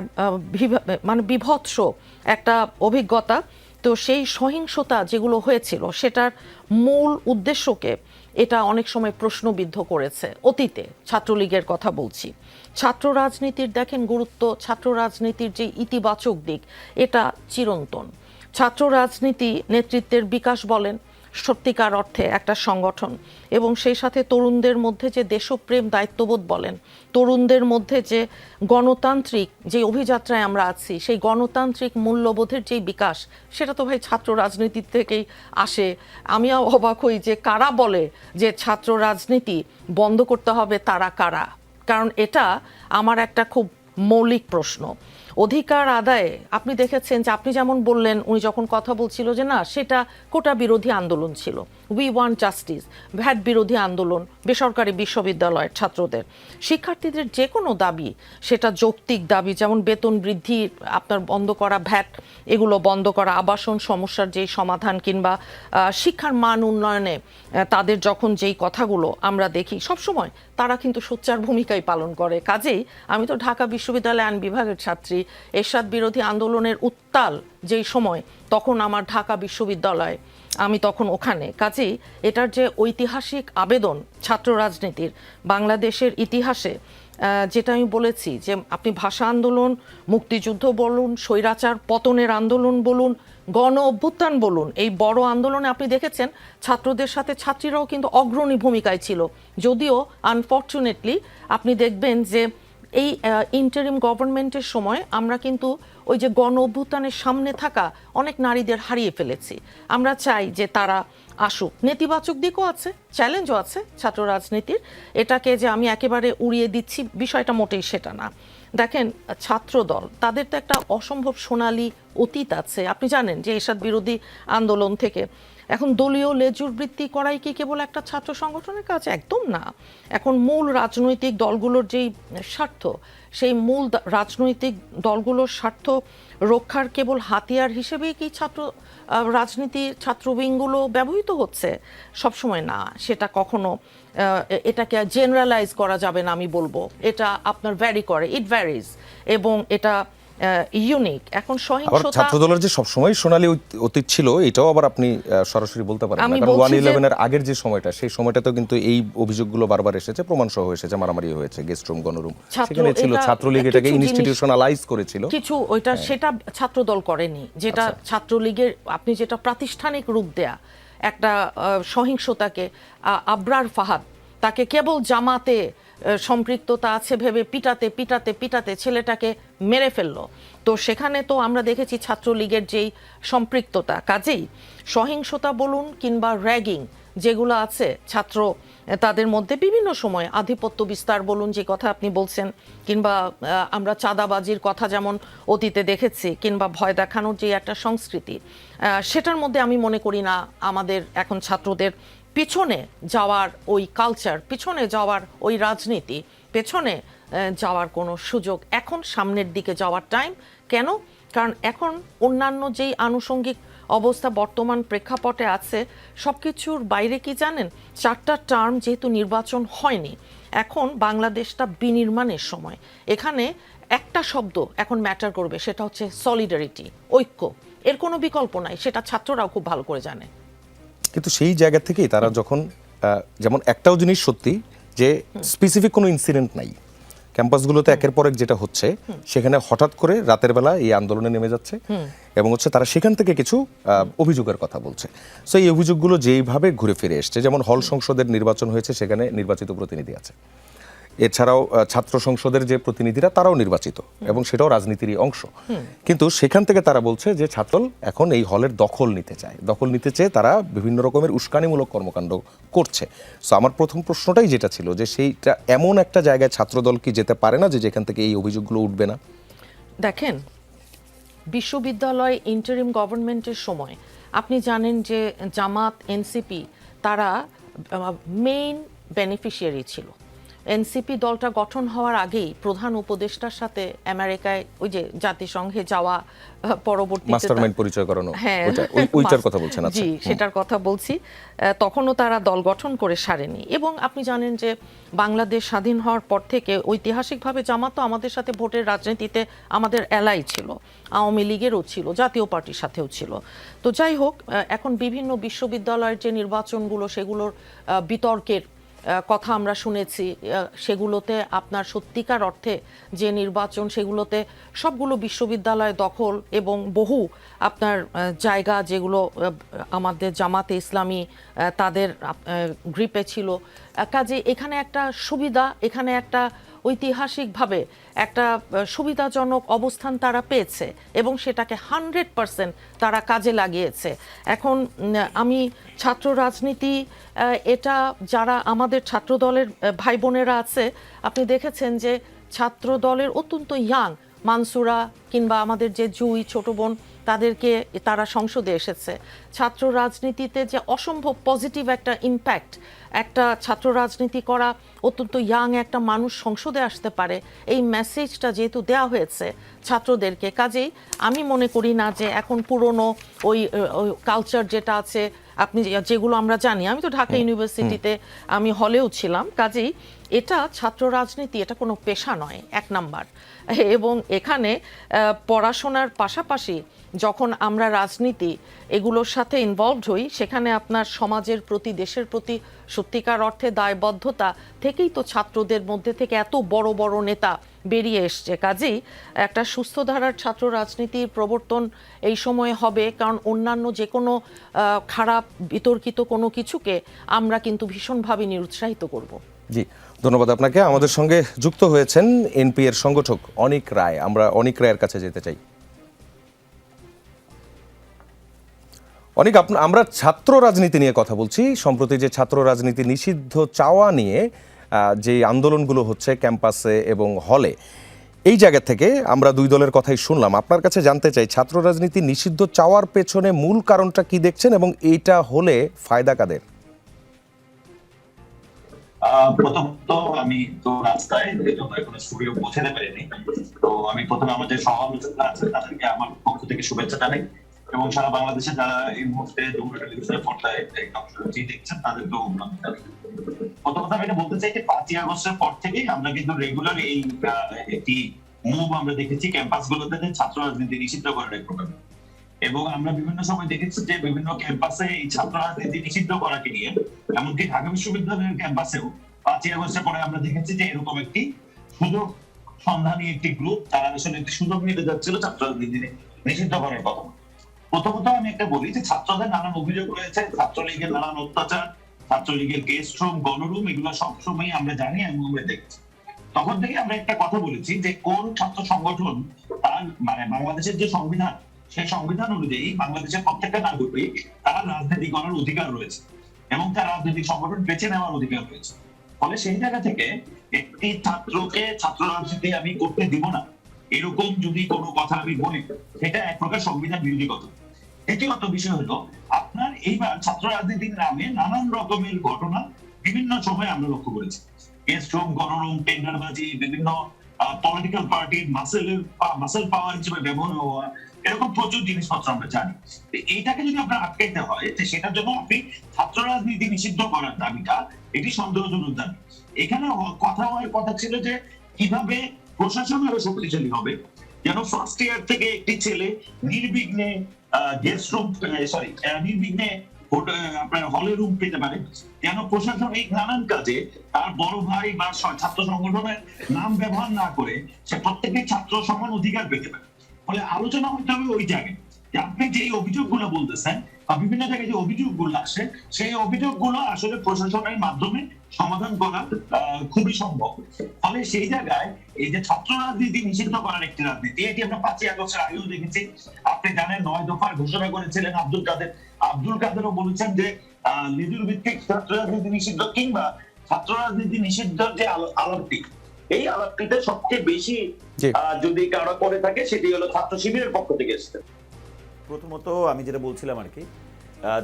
মানে বিভৎস একটা অভিজ্ঞতা, তো সেই সহিংসতা যেগুলো হয়েছিল সেটার মূল উদ্দেশ্যকে এটা অনেক সময় প্রশ্নবিদ্ধ করেছে অতীতে। ছাত্রলীগের কথা বলছি। ছাত্র রাজনীতির দেখেন গুরুত্ব, ছাত্র রাজনীতির যে ইতিবাচক দিক এটা চিরন্তন। ছাত্র রাজনীতি নেতৃত্বের বিকাশ বলেন, সত্যিকার অর্থে একটা সংগঠন, এবং সেই সাথে তরুণদের মধ্যে যে দেশপ্রেম দায়িত্ববোধ বলেন, তরুণদের মধ্যে যে গণতান্ত্রিক যে অভিযাত্রায় আমরা আছি, সেই গণতান্ত্রিক মূল্যবোধের যেই বিকাশ, সেটা তো ভাই ছাত্র রাজনীতির থেকেই আসে। আমিও অবাক হই যে কারা বলে যে ছাত্র রাজনীতি বন্ধ করতে হবে, তারা কারা? কারণ এটা আমার একটা খুব মৌলিক প্রশ্ন। অধিকার আদায়ে আপনি দেখেছেন যে আপনি যেমন বললেন, উনি যখন কথা বলছিল যে না সেটা কোটা বিরোধী আন্দোলন ছিল, উই ওয়ান্ট জাস্টিস, ভ্যাট বিরোধী আন্দোলন, বেসরকারি বিশ্ববিদ্যালয়ের ছাত্রদের, শিক্ষার্থীদের যে কোনো দাবি, সেটা যৌক্তিক দাবি, যেমন বেতন বৃদ্ধি, আপনার বন্ধ করা ভ্যাট, এগুলো বন্ধ করা, আবাসন সমস্যার যেই সমাধান, কিংবা শিক্ষার মান উন্নয়নে তাদের যখন যেই কথাগুলো আমরা দেখি সবসময়, তারা কিন্তু সোচ্চার ভূমিকাই পালন করে। কাজেই আমি তো ঢাকা বিশ্ববিদ্যালয় আইন বিভাগের ছাত্রী, এরশাদ বিরোধী আন্দোলনের উত্তাল যেই সময়, তখন আমার ঢাকা বিশ্ববিদ্যালয়, আমি তখন ওখানে। কাজেই এটার যে ঐতিহাসিক আবেদন ছাত্র রাজনীতির বাংলাদেশের ইতিহাসে, যেটা আমি বলেছি যে আপনি ভাষা আন্দোলন, মুক্তিযুদ্ধ বলুন, স্বৈরাচার পতনের আন্দোলন বলুন, গণ অভ্যুত্থান বলুন, এই বড় আন্দোলনে আপনি দেখেছেন ছাত্রদের সাথে ছাত্রীরাও কিন্তু অগ্রণী ভূমিকায় ছিল। যদিও আনফর্চুনেটলি আপনি দেখবেন যে এই ইন্টারিম গভর্নমেন্টের সময় আমরা কিন্তু ওই যে গণ অভ্যুত্থানের সামনে থাকা অনেক নারীদের হারিয়ে ফেলেছি। আমরা চাই যে তারা আসুক। নেতিবাচক দিকও আছে, চ্যালেঞ্জও আছে ছাত্র রাজনীতির, এটাকে যে আমি একেবারে উড়িয়ে দিচ্ছি বিষয়টা মোটেই সেটা না। দেখেন ছাত্রদল, তাদের তো একটা অসম্ভব সোনালী অতীত আছে। আপনি জানেন যে এরশাদ বিরোধী আন্দোলন থেকে এখন দলীয় লেজুর বৃত্তি করাই কি কেবল একটা ছাত্র সংগঠনের কাজ? একদম না। এখন মূল রাজনৈতিক দলগুলোর যেই স্বার্থ, সেই মূল রাজনৈতিক দলগুলোর স্বার্থ রক্ষার কেবল হাতিয়ার হিসেবেই কি ছাত্র রাজনীতি, ছাত্রবিংগুলো ব্যবহৃত হচ্ছে? সবসময় না, সেটা কখনো এটাকে জেনারেলাইজ করা যাবে না। আমি বলবো এটা আপনার ভ্যারি করে, ইট ভ্যারিজ, এবং এটা ইউনিক। এখন সহিংসতা, ছাত্রদলের যে সবসময় সোনালী অতীত ছিল, এটাও আবার আপনি সরাসরি বলতে পারেন না, কারণ 111 এর আগের যে সময়টা, সেই সময়টাতে কিন্তু এই অভিযোগগুলো বারবার এসেছে, প্রমাণ সহ এসেছে, মারামারি হয়েছে, গেস্ট রুম, গণরুম, সেখানে ছিল। ছাত্রলীগ এটাকে ইনস্টিটিউশনালাইজ করেছিল, কিছু ওইটা সেটা ছাত্রদল করেনি। যেটা ছাত্রলীগের আপনি যেটা প্রাতিষ্ঠানিক রূপ দেয়া একটা সহিংসতাকে, আবরার ফাহাদ তাকে কেবল জামাতে সম্পৃক্ততা আছে ভেবে পিটাতে পিটাতে পিটাতে ছেলেটাকে মেরে ফেললো। তো সেখানে তো আমরা দেখেছি ছাত্রলীগের যেই সম্পৃক্ততা। কাজেই সহিংসতা বলুন কিংবা র্যাগিং যেগুলো আছে, ছাত্র তাদের মধ্যে বিভিন্ন সময় আধিপত্য বিস্তার বলুন, যে কথা আপনি বলছেন, কিংবা আমরা চাঁদাবাজির কথা যেমন অতীতে দেখেছি, কিংবা ভয় দেখানোর যে একটা সংস্কৃতি, সেটার মধ্যে আমি মনে করি না আমাদের এখন ছাত্রদের পিছনে যাওয়ার ওই কালচার, পিছনে যাওয়ার ওই রাজনীতি, পেছনে যাওয়ার কোনো সুযোগ এখন সামনের দিকে যাওয়ার টাইম। কেন? কারণ এখন অন্যান্য যেই আনুষঙ্গিক অবস্থা বর্তমান প্রেক্ষাপটে আছে, সব কিছুর বাইরে কি জানেন, 4টা টার্ম যেহেতু নির্বাচন হয়নি, এখন বাংলাদেশটা বিনির্মাণের সময়। এখানে একটা শব্দ এখন ম্যাটার করবে, সেটা হচ্ছে সলিডারিটি, ঐক্য। এর কোনো বিকল্প নাই, সেটা ছাত্ররাও খুব ভালো করে জানে। কিন্তু সেই জায়গা থেকেই তারা যখন, যেমন একটাও জিনিস সত্যি যে স্পেসিফিক কোনো ইনসিডেন্ট নাই ক্যাম্পাসগুলোতে, একের পর এক যেটা হচ্ছে, সেখানে হঠাৎ করে রাতের বেলা এই আন্দোলনে নেমে যাচ্ছে, এবং হচ্ছে তারা সেখান থেকে কিছু অভিযোগের কথা বলছে। সো এই অভিযোগগুলো যেইভাবে ঘুরে ফিরে এসছে, যেমন হল সংসদের নির্বাচন হয়েছে, সেখানে নির্বাচিত প্রতিনিধি আছে, এছাড়াও ছাত্র সংসদের যে প্রতিনিধিরা তারাও নির্বাচিত এবং সেটাও রাজনীতিরই অংশ। কিন্তু সেখান থেকে তারা বলছে যে ছাত্রদল এখন এই হলের দখল নিতে চায়, দখল নিতে চেয়ে তারা বিভিন্ন রকমের উস্কানিমূলক কর্মকাণ্ড করছে। সো আমার প্রথম প্রশ্নটাই যেটা ছিল যে সেইটা এমন একটা জায়গায় ছাত্রদল কি যেতে পারে না যে যেখান থেকে এই অভিযোগগুলো উঠবে না? দেখেন, বিশ্ববিদ্যালয় ইন্টারিম গভর্নমেন্টের সময় আপনি জানেন যে জামাত, এনসিপি তারা মেইন বেনিফিশিয়ারি ছিল। এনসিপি দলটা গঠন হওয়ার আগেই প্রধান উপদেষ্টার সাথে আমেরিকায় ওই যে জাতিসংঘে যাওয়া, পরবর্তীতে মাস্টারমাইন্ড পরিচয় করানো, হ্যাঁ ওইটার কথা বলছেন? আচ্ছা, জি, সেটার কথা বলছি। তখনও তারা দল গঠন করে সারেনি। এবং আপনি জানেন যে বাংলাদেশ স্বাধীন হওয়ার পর থেকে ঐতিহাসিকভাবে জামাতও আমাদের সাথে ভোটের রাজনীতিতে আমাদের এলাই ছিল, আওয়ামী লীগেরও ছিল, জাতীয় পার্টির সাথেও ছিল। তো যাই হোক, এখন বিভিন্ন বিশ্ববিদ্যালয়ের যে নির্বাচনগুলো সেগুলোর বিতর্কের কথা আমরা শুনেছি, সেগুলোতে আপনার সত্যিকার অর্থে যে নির্বাচন সেগুলোতে সবগুলো বিশ্ববিদ্যালয় দখল এবং বহু আপনার জায়গা যেগুলো আমাদের জামাতে ইসলামী তাদের গ্রিপে ছিল। কাজে এখানে একটা সুবিধা, এখানে একটা ঐতিহাসিকভাবে একটা সুবিধাজনক অবস্থান তারা পেয়েছে এবং সেটাকে 100% তারা কাজে লাগিয়েছে। এখন আমি ছাত্র রাজনীতি, এটা যারা আমাদের ছাত্র দলের ভাই বোনেরা আছে, আপনি দেখেছেন যে ছাত্র দলের অত্যন্ত ইয়াং মানসুরা কিংবা আমাদের যে জুই ছোট বোন, তাদেরকে তারা সংসদে এসেছে। ছাত্র রাজনীতিতে যে অসম্ভব পজিটিভ একটা ইম্প্যাক্ট, একটা ছাত্র রাজনীতি করা অত্যন্ত ইয়াং একটা মানুষ সংসদে আসতে পারে, এই মেসেজটা যেহেতু দেওয়া হয়েছে ছাত্রদেরকে, কাজেই আমি মনে করি না যে এখন পুরনো ওই কালচার যেটা আছে আপনি যেগুলো আমরা জানি। আমি তো ঢাকা ইউনিভার্সিটিতে আমি হলেও ছিলাম, কাজেই এটা ছাত্র রাজনীতি, এটা কোনো পেশা নয়, এক নাম্বার। এবং এখানে পড়াশোনার পাশাপাশি যখন আমরা রাজনীতি এগুলোর সাথে ইনভলভড হই, সেখানে আপনার সমাজের প্রতি, দেশের প্রতি সত্যিকার অর্থে দায়বদ্ধতা থেকেই তো ছাত্রদের মধ্যে থেকে এত বড় বড় নেতা বেরিয়ে এসছে। কাজেই একটা সুস্থ ধারার ছাত্র রাজনীতির প্রবর্তন এই সময়ে হবে, কারণ অন্যান্য যে কোনো খারাপ বিতর্কিত কোনো কিছুকে আমরা কিন্তু ভীষণভাবে নিরুৎসাহিত করব। জি, ধন্যবাদ আপনাকে। আমাদের সঙ্গে যুক্ত হয়েছেন এনপি এর সংগঠক অনিক রায়। আমরা অনিক রায়ের কাছে যেতে চাই। অনিক, আমরা ছাত্র রাজনীতি নিয়ে কথা বলছি। সম্প্রতি যে ছাত্র রাজনীতি নিষিদ্ধ চাওয়া নিয়ে যে আন্দোলনগুলো হচ্ছে ক্যাম্পাসে এবং হলে, এই জায়গা থেকে আমরা দুই দলের কথাই শুনলাম। আপনার কাছে জানতে চাই, ছাত্র রাজনীতি নিষিদ্ধ চাওয়ার পেছনে মূল কারণটা কি দেখছেন এবং এইটা হলে ফায়দা কাদের? প্রথমত আমি তো রাস্তায় এখনো স্টুডিও পৌঁছাতে পারিনি, তো আমি প্রথমে আমার যে সহ-আলোচকরা আছেন তাদেরকে আমার পক্ষ থেকে শুভেচ্ছা জানাই এবং সারা বাংলাদেশে যারা এই মুহূর্তে যমুনা টেলিভিশনের পর্দায় দেখছেন তাদেরকেও অভিনন্দন জানাই। প্রথমত আমি এটা বলতে চাই যে 5ই আগস্টের পর থেকেই আমরা কিন্তু রেগুলার এই একটি মুভ আমরা দেখেছি ক্যাম্পাসগুলোতে যে ছাত্র রাজনীতি নিষিদ্ধ করার এক প্রকার, এবং আমরা বিভিন্ন সময় দেখেছি যে বিভিন্ন ক্যাম্পাসে এই ছাত্র রাজনীতি নিষিদ্ধ করাকে নিয়ে, এমনকি ঢাকা বিশ্ববিদ্যালয়ের ক্যাম্পাসেও 5ই আগস্টের পরে আমরা দেখেছি যে এরকম একটি সুযোগ সন্ধানী একটি গ্রুপ, তারা আসলে একটি সুযোগ নিতে যাচ্ছিল ছাত্র রাজনীতি নিষিদ্ধ করার কথা। প্রথমত আমি একটা বলি যে ছাত্রদের নানান অভিযোগ রয়েছে, ছাত্রলীগের নানান অত্যাচার, ছাত্রলীগের গেস্ট রুম, গণরুম, এগুলো সবসময় আমরা জানি এবং আমরা দেখছি। তখন থেকে আমরা একটা কথা বলেছি যে কোন ছাত্র সংগঠন তার মানে বাংলাদেশের যে সংবিধান, সেই সংবিধান অনুযায়ী বাংলাদেশের প্রত্যেকটা নাগরিক তার রাজনীতি করার অধিকার রয়েছে এবং তার রাজনৈতিক সংগঠন বেছে নেওয়ার অধিকার রয়েছে। ফলে সেই জায়গা থেকে একটি ছাত্রকে ছাত্র রাজনীতি আমি করতে দিব না, এরকম যদি কোনো কথা আমি বলি, সেটা এক প্রকার সংবিধান বিরোধী কথা। দ্বিতীয়ত বিষয় হলো, আপনার এইবার ছাত্র রাজনীতির নামে নানান রকমের ঘটনা বিভিন্ন সময় আমরা লক্ষ্য করেছি। গেস্ট রুম, গণরুম, টেন্ডারবাজি, বিভিন্ন পলিটিক্যাল পার্টির মাসেল পাওয়ার হিসেবে ব্যবহার হওয়া, এরকম প্রচুর জিনিসপত্র আমরা জানি। এইটাকে যদি আপনার আটকাইতে হয়, সেটার জন্য আপনি ছাত্র রাজনীতি নিষিদ্ধ করার দাবিটা এটি সন্দেহজনক দাবি। এখানে কথা ছিল যে কিভাবে প্রশাসন আরো শক্তিশালী হবে, যেন ফার্স্ট ইয়ার থেকে একটি ছেলে নির্বিঘ্নে গেস্ট রুম নির্বিঘ্নে আপনার হলে রুম পেতে পারে, যেন প্রশাসনিক নানান কাজে তার বড় ভাই বা ছাত্র সংগঠনের নাম ব্যবহার না করে সে প্রত্যেকেই ছাত্র সমান অধিকার পেতে পারে। ফলে আলোচনা হতে হবে ওই জায়গায় যে আপনি যে অভিযোগগুলো বলতেছেন বিভিন্ন জায়গায় যে অভিযোগগুলো আসে সেই অভিযোগগুলো আসলে প্রশাসনের মাধ্যমে সমাধান করা খুবই সম্ভব। ফলে সেই জায়গায় এই যে ছাত্র রাজনীতি নিষিদ্ধ করার একটি রাজনীতি, এটি আমরা 5ই আগস্টের আগেও দেখেছি। আপনি জানেন 9 দফার ঘোষণা করেছিলেন আব্দুল কাদের। আব্দুল কাদেরও বলেছেন যে লিডুর ভিত্তিক ছাত্র রাজনীতি নিষিদ্ধ কিংবা ছাত্র রাজনীতি নিষিদ্ধের যে আলাপটি, এই আলাপটিতে সবচেয়ে বেশি যদি কারো করে থাকে সেটি হলো ছাত্র শিবিরের পক্ষ থেকে এসেছে। প্রথমত আমি যেটা বলছিলাম আর কি,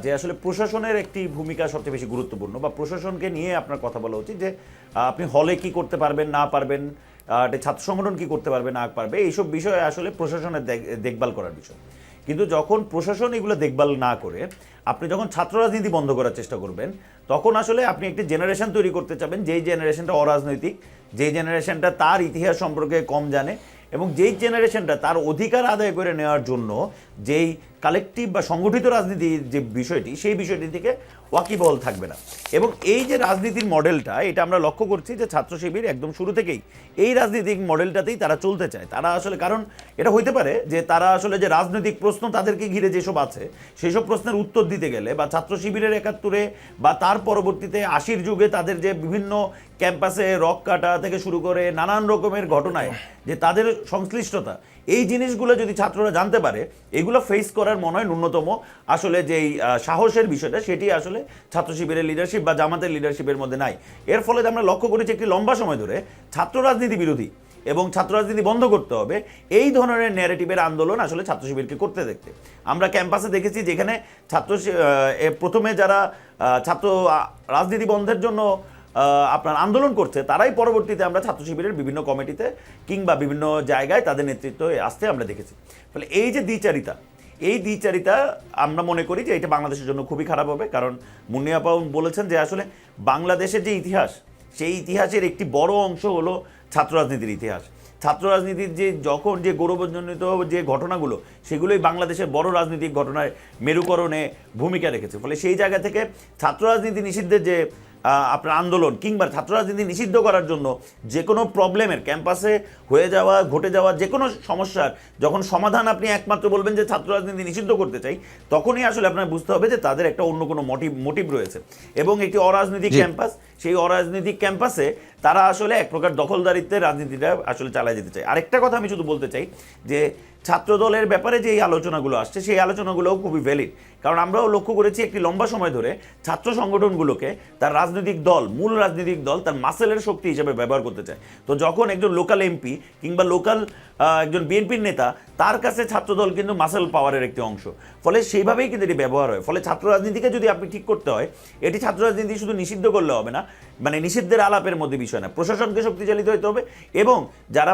যে আসলে প্রশাসনের একটি ভূমিকা সবচেয়ে বেশি গুরুত্বপূর্ণ, বা প্রশাসনকে নিয়ে আপনার কথা বলা উচিত যে আপনি হলে কি করতে পারবেন না পারবেন, ছাত্র সংগঠন কি করতে পারবে না পারবে, এইসব বিষয়ে আসলে প্রশাসনের দেখভাল করার বিষয়। কিন্তু যখন প্রশাসন এগুলো দেখভাল না করে আপনি যখন ছাত্র রাজনীতি বন্ধ করার চেষ্টা করবেন, তখন আসলে আপনি একটি জেনারেশন তৈরি করতে চাবেন যেই জেনারেশনটা অরাজনৈতিক, যেই জেনারেশনটা তার ইতিহাস সম্পর্কে কম জানে, এবং যেই জেনারেশনটা তার অধিকার আদায় করে নেওয়ার জন্য যেই কালেকটিভ বা সংগঠিত রাজনীতির যে বিষয়টি, সেই বিষয়টি থেকে ওয়াকিবহল থাকবে না। এবং এই যে রাজনীতির মডেলটা, এটা আমরা লক্ষ্য করছি যে ছাত্র শিবির একদম শুরু থেকেই এই রাজনৈতিক মডেলটাতেই তারা চলতে চায়। তারা আসলে, কারণ এটা হইতে পারে যে তারা আসলে যে রাজনৈতিক প্রশ্ন তাদেরকে ঘিরে যেসব আছে সেই সব প্রশ্নের উত্তর দিতে গেলে, বা ছাত্র শিবিরের 71-এ বা তার পরবর্তীতে 80-র যুগে তাদের যে বিভিন্ন ক্যাম্পাসে রক কাটা থেকে শুরু করে নানান রকমের ঘটনায় যে তাদের সংশ্লিষ্টতা, এই জিনিসগুলো যদি ছাত্ররা জানতে পারে, এগুলো ফেস করার মনে হয় ন্যূনতম আসলে যেই সাহসের বিষয়টা, সেটি আসলে ছাত্র শিবিরের লিডারশিপ বা জামাতের লিডারশিপের মধ্যে নাই। এর ফলে আমরা লক্ষ্য করেছি একটি লম্বা সময় ধরে ছাত্র রাজনীতি বিরোধী এবং ছাত্র রাজনীতি বন্ধ করতে হবে এই ধরনের ন্যারেটিভের আন্দোলন আসলে ছাত্র শিবিরকে করতে দেখতে আমরা ক্যাম্পাসে দেখেছি, যেখানে প্রথমে যারা ছাত্র রাজনীতি বন্ধের জন্য আপনার আন্দোলন করছে, তারাই পরবর্তীতে আমরা ছাত্র শিবিরের বিভিন্ন কমিটিতে কিংবা বিভিন্ন জায়গায় তাদের নেতৃত্ব আসতে আমরা দেখেছি। ফলে এই যে দ্বিচারিতা আমরা মনে করি যে এটা বাংলাদেশের জন্য খুবই খারাপ হবে। কারণ মুন্নি আপা বলেছেন যে আসলে বাংলাদেশের যে ইতিহাস, সেই ইতিহাসের একটি বড় অংশ হলো ছাত্র রাজনীতির ইতিহাস। ছাত্র রাজনীতির যে যখন যে গৌরবজনিত যে ঘটনাগুলো, সেগুলোই বাংলাদেশের বড় রাজনৈতিক ঘটনায় মেরুকরণে ভূমিকা রেখেছে। ফলে সেই জায়গা থেকে ছাত্র রাজনীতি নিষিদ্ধের যে আপনার আন্দোলন কিংবা ছাত্র রাজনীতি নিষিদ্ধ করার জন্য যে কোনো প্রবলেমের ক্যাম্পাসে ঘটে যাওয়া যে কোনো সমস্যার যখন সমাধান আপনি একমাত্র বলবেন যে ছাত্র রাজনীতি নিষিদ্ধ করতে চাই, তখনই আসলে আপনার বুঝতে হবে যে তাদের একটা অন্য কোনো মোটিভ রয়েছে। এবং একটি অরাজনৈতিক ক্যাম্পাস, সেই অরাজনৈতিক ক্যাম্পাসে তারা আসলে এক প্রকার দখলদারিত্বের রাজনীতিটা আসলে চালিয়ে যেতে চায়। আরেকটা কথা আমি শুধু বলতে চাই যে ছাত্র দলের ব্যাপারে যে এই আলোচনাগুলো আসছে, সেই আলোচনাগুলোও খুবই ভ্যালিড। কারণ আমরাও লক্ষ্য করেছি একটি লম্বা সময় ধরে ছাত্র সংগঠনগুলোকে তার মূল রাজনৈতিক দল তার মাসেলের শক্তি হিসেবে ব্যবহার করতে চায়। তো যখন একজন লোকাল এমপি কিংবা লোকাল একজন বিএনপির নেতা, তার কাছে ছাত্রদল কিন্তু মাসেল পাওয়ারের একটি অংশ। ফলে সেইভাবেই কিন্তু এটি ব্যবহার হয়। ফলে ছাত্র রাজনীতিকে যদি আপনি ঠিক করতে হয়, এটি ছাত্র রাজনীতি শুধু নিষিদ্ধ করলে হবে না, মানে নিষিদ্ধের আলাপের মধ্যে বিষয় না, প্রশাসনকে শক্তিশালী হতে হবে এবং যারা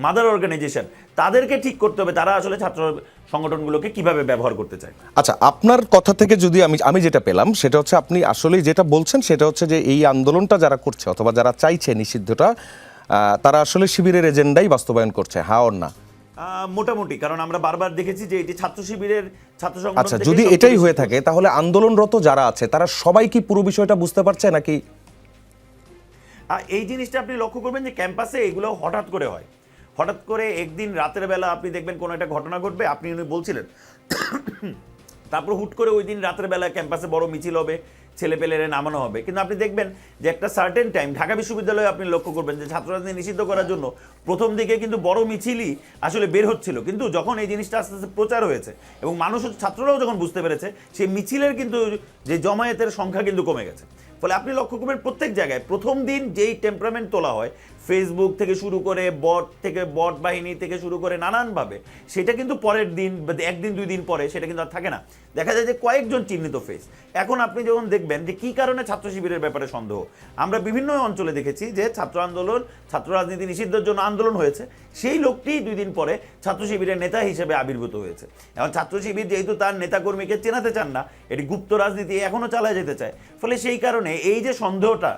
মাদার অর্গানাইজেশন, তাদেরকে ঠিক করতে হবে তারা আসলে ছাত্র সংগঠনগুলোকে কিভাবে ব্যবহার করতে চায়। আচ্ছা, আপনার কথা থেকে যদি আমি যেটা পেলাম সেটা হচ্ছে, আপনি আসলে যেটা বলছেন সেটা হচ্ছে যে এই আন্দোলনটা যারা করছে অথবা যারা চাইছে নিষিদ্ধটা, তারা আসলে শিবিরের এজেন্ডাই বাস্তবায়ন করছে, হ্যাঁ ওর না? মোটামুটি, কারণ আমরা বারবার দেখেছি যে এটি ছাত্র শিবিরের ছাত্র সংগঠন। আচ্ছা, যদি এটাই হয়ে থাকে তাহলে আন্দোলনরত যারা আছে তারা সবাই কি পুরো বিষয়টা বুঝতে পারছে নাকি? এই জিনিসটা আপনি লক্ষ্য করবেন যে ক্যাম্পাসে এগুলো হঠাৎ করে একদিন রাতের বেলা আপনি দেখবেন কোনো একটা ঘটনা ঘটবে, আপনি বলছিলেন, তারপর হুট করে ওই দিন রাতের বেলা ক্যাম্পাসে বড় মিছিল হবে, ছেলেপেলেরে নামানো হবে। কিন্তু আপনি দেখবেন যে একটা সার্টেন টাইম ঢাকা বিশ্ববিদ্যালয়ে আপনি লক্ষ্য করবেন যে ছাত্র রাজনীতি নিষিদ্ধ করার জন্য প্রথম দিকে কিন্তু বড় মিছিলই আসলে বের হচ্ছিল, কিন্তু যখন এই জিনিসটা আস্তে আস্তে প্রচার হয়েছে এবং ছাত্ররাও যখন বুঝতে পেরেছে, সেই মিছিলের কিন্তু যে জমায়েতের সংখ্যা কিন্তু কমে গেছে। ফলে আপনি লক্ষ্য করবেন প্রত্যেক জায়গায় প্রথম দিন যেই টেম্পারমেন্ট তোলা হয়, ফেসবুক থেকে শুরু করে বট বাহিনী থেকে শুরু করে নানানভাবে, সেটা কিন্তু পরের দিন একদিন দুই দিন পরে সেটা কিন্তু আর থাকে না। দেখা যায় যে কয়েকজন চিহ্নিত ফেস। এখন আপনি যখন দেখবেন যে কী কারণে ছাত্র শিবিরের ব্যাপারে সন্দেহ, আমরা বিভিন্ন অঞ্চলে দেখেছি যে ছাত্র রাজনীতি নিষিদ্ধের জন্য আন্দোলন হয়েছে, সেই লোকটি 2 দিন পরে ছাত্র শিবিরের নেতা হিসেবে আবির্ভূত হয়েছে। এখন ছাত্র শিবির যেহেতু তার নেতাকর্মীকে চেনাতে চান না, এটি গুপ্ত রাজনীতি এখনও চালায় যেতে চায়। ফলে সেই কারণে এই যে সন্দেহটা,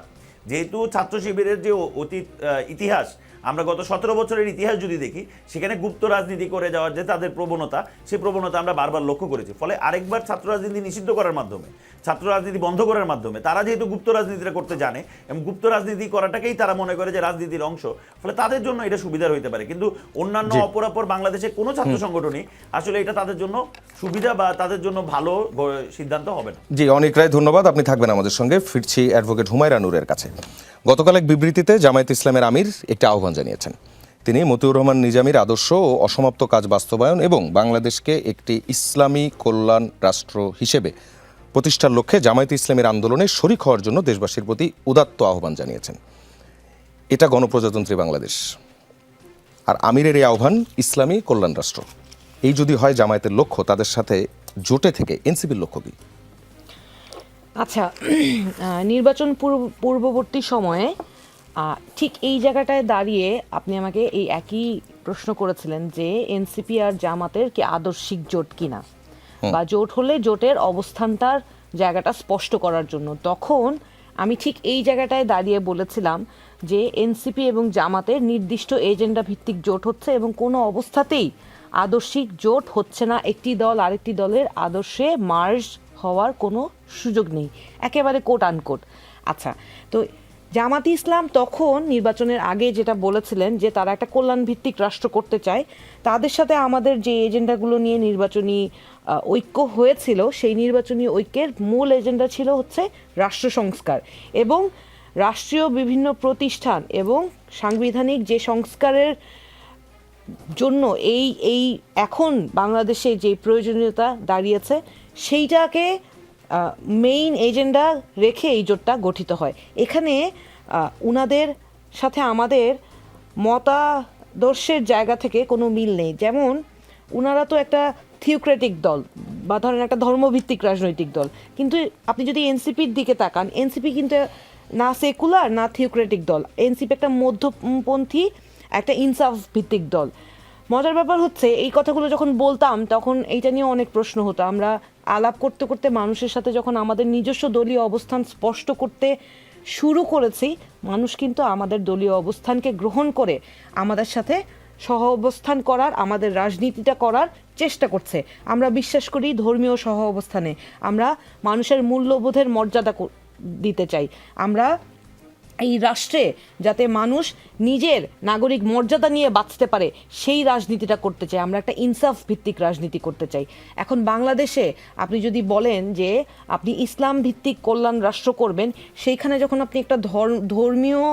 যেহেতু ছাত্র শিবিরের যে অতীত ইতিহাস আমরা গত 17 বছরের ইতিহাস যদি দেখি, সেখানে গুপ্ত রাজনীতি করে যাওয়ার যে তাদের প্রবণতা, সেই প্রবণতা আমরা বারবার লক্ষ্য করেছি। ফলে আরেকবার ছাত্র রাজনীতি নিষিদ্ধ করার মাধ্যমে, ছাত্র রাজনীতি বন্ধ করার মাধ্যমে তারা যেহেতু গুপ্ত রাজনীতিটা করতে জানে এবং গুপ্ত রাজনীতি করাটাকেই তারা মনে করে যে রাজনীতির অংশ, ফলে তাদের জন্য এটা সুবিধার হইতে পারে। কিন্তু অন্যান্য অপরাপর বাংলাদেশে কোনো ছাত্র সংগঠনই আসলে এটা তাদের জন্য সুবিধা বা তাদের জন্য ভালো সিদ্ধান্ত হবে না। জি, অনেক রায় ধন্যবাদ, আপনি থাকবেন আমাদের সঙ্গে। ফিরছি অ্যাডভোকেট হুমায়রা নূরের কাছে। গতকাল এক বিবৃতিতে জামায়াত ইসলামের আমির একটি আহ্বান জানিয়েছেন। তিনি মতিউর রহমান নিজামীর আদর্শ ও অসমাপ্ত কাজ বাস্তবায়ন এবং বাংলাদেশকে একটি ইসলামী কল্যাণ রাষ্ট্র হিসেবে প্রতিষ্ঠার লক্ষ্যে জামায়াত ইসলামের আন্দোলনে শরিক হওয়ার জন্য দেশবাসীর প্রতি উদাত্ত আহ্বান জানিয়েছেন। এটা গণপ্রজাতন্ত্রী বাংলাদেশ, আর আমিরের এই আহ্বান ইসলামী কল্যাণ রাষ্ট্র। এই যদি হয় জামায়াতের লক্ষ্য, তাদের সাথে জোটে থেকে এনসিপির লক্ষ্য কি? আচ্ছা, নির্বাচন পূর্ববর্তী সময়ে ঠিক এই জায়গাটায় দাঁড়িয়ে আপনি আমাকে এই একই প্রশ্ন করেছিলেন যে এনসিপি আর জামাতের কি আদর্শিক জোট কিনা, বা জোট হলে জোটের অবস্থানটার জায়গাটা স্পষ্ট করার জন্য। তখন আমি ঠিক এই জায়গাটায় দাঁড়িয়ে বলেছিলাম যে এনসিপি এবং জামাতের নির্দিষ্ট এজেন্ডা ভিত্তিক জোট হচ্ছে এবং কোনো অবস্থাতেই আদর্শিক জোট হচ্ছে না। একটি দল আরেকটি দলের আদর্শে মার্জ হওয়ার কোনো সুযোগ নেই, একেবারে কোট আনকোট। আচ্ছা, তো জামাতি ইসলাম তখন নির্বাচনের আগে যেটা বলেছিলেন যে তারা একটা কল্যাণ ভিত্তিক রাষ্ট্র করতে চায়, তাদের সাথে আমাদের যে এজেন্ডাগুলো নিয়ে নির্বাচনী ঐক্য হয়েছিল, সেই নির্বাচনী ঐক্যের মূল এজেন্ডা ছিল হচ্ছে রাষ্ট্র সংস্কার এবং রাষ্ট্রীয় বিভিন্ন প্রতিষ্ঠান এবং সাংবিধানিক যে সংস্কারের জন্য এই এখন বাংলাদেশে যে প্রয়োজনীয়তা দাঁড়িয়েছে, সেইটাকে মেইন এজেন্ডা রেখে এই জোটটা গঠিত হয়। এখানে উনাদের সাথে আমাদের মতাদর্শের জায়গা থেকে কোনো মিল নেই। যেমন উনারা তো একটা থিওক্রেটিক দল বা ধরেন একটা ধর্মভিত্তিক রাজনৈতিক দল, কিন্তু আপনি যদি এনসিপির দিকে তাকান, এনসিপি কিন্তু না সেকুলার না থিওক্রেটিক দল। এনসিপি একটা মধ্যপন্থী, একটা ইনসাফ ভিত্তিক দল। মজার ব্যাপার হচ্ছে এই কথাগুলো যখন বলতাম তখন এইটা নিয়ে অনেক প্রশ্ন হতো। আমরা আলাপ করতে করতে মানুষের সাথে যখন আমাদের নিজস্ব দলীয় অবস্থান স্পষ্ট করতে শুরু করেছি, মানুষ কিন্তু আমাদের দলীয় অবস্থানকে গ্রহণ করে আমাদের সাথে সহ অবস্থান করার, আমাদের রাজনীতিটা করার চেষ্টা করছে। আমরা বিশ্বাস করি ধর্মীয় সহ অবস্থানে, আমরা মানুষের মূল্যবোধের মর্যাদা দিতে চাই। আমরা এই রাষ্ট্রে যাতে মানুষ নিজের নাগরিক মর্যাদা নিয়ে বাঁচতে পারে সেই রাজনীতিটা করতে চাই। আমরা একটা ইনসাফ ভিত্তিক রাজনীতি করতে চাই। এখন বাংলাদেশে আপনি যদি বলেন যে আপনি ইসলাম ভিত্তিক কল্যাণ রাষ্ট্র করবেন, সেইখানে যখন আপনি একটা ধর্মীয়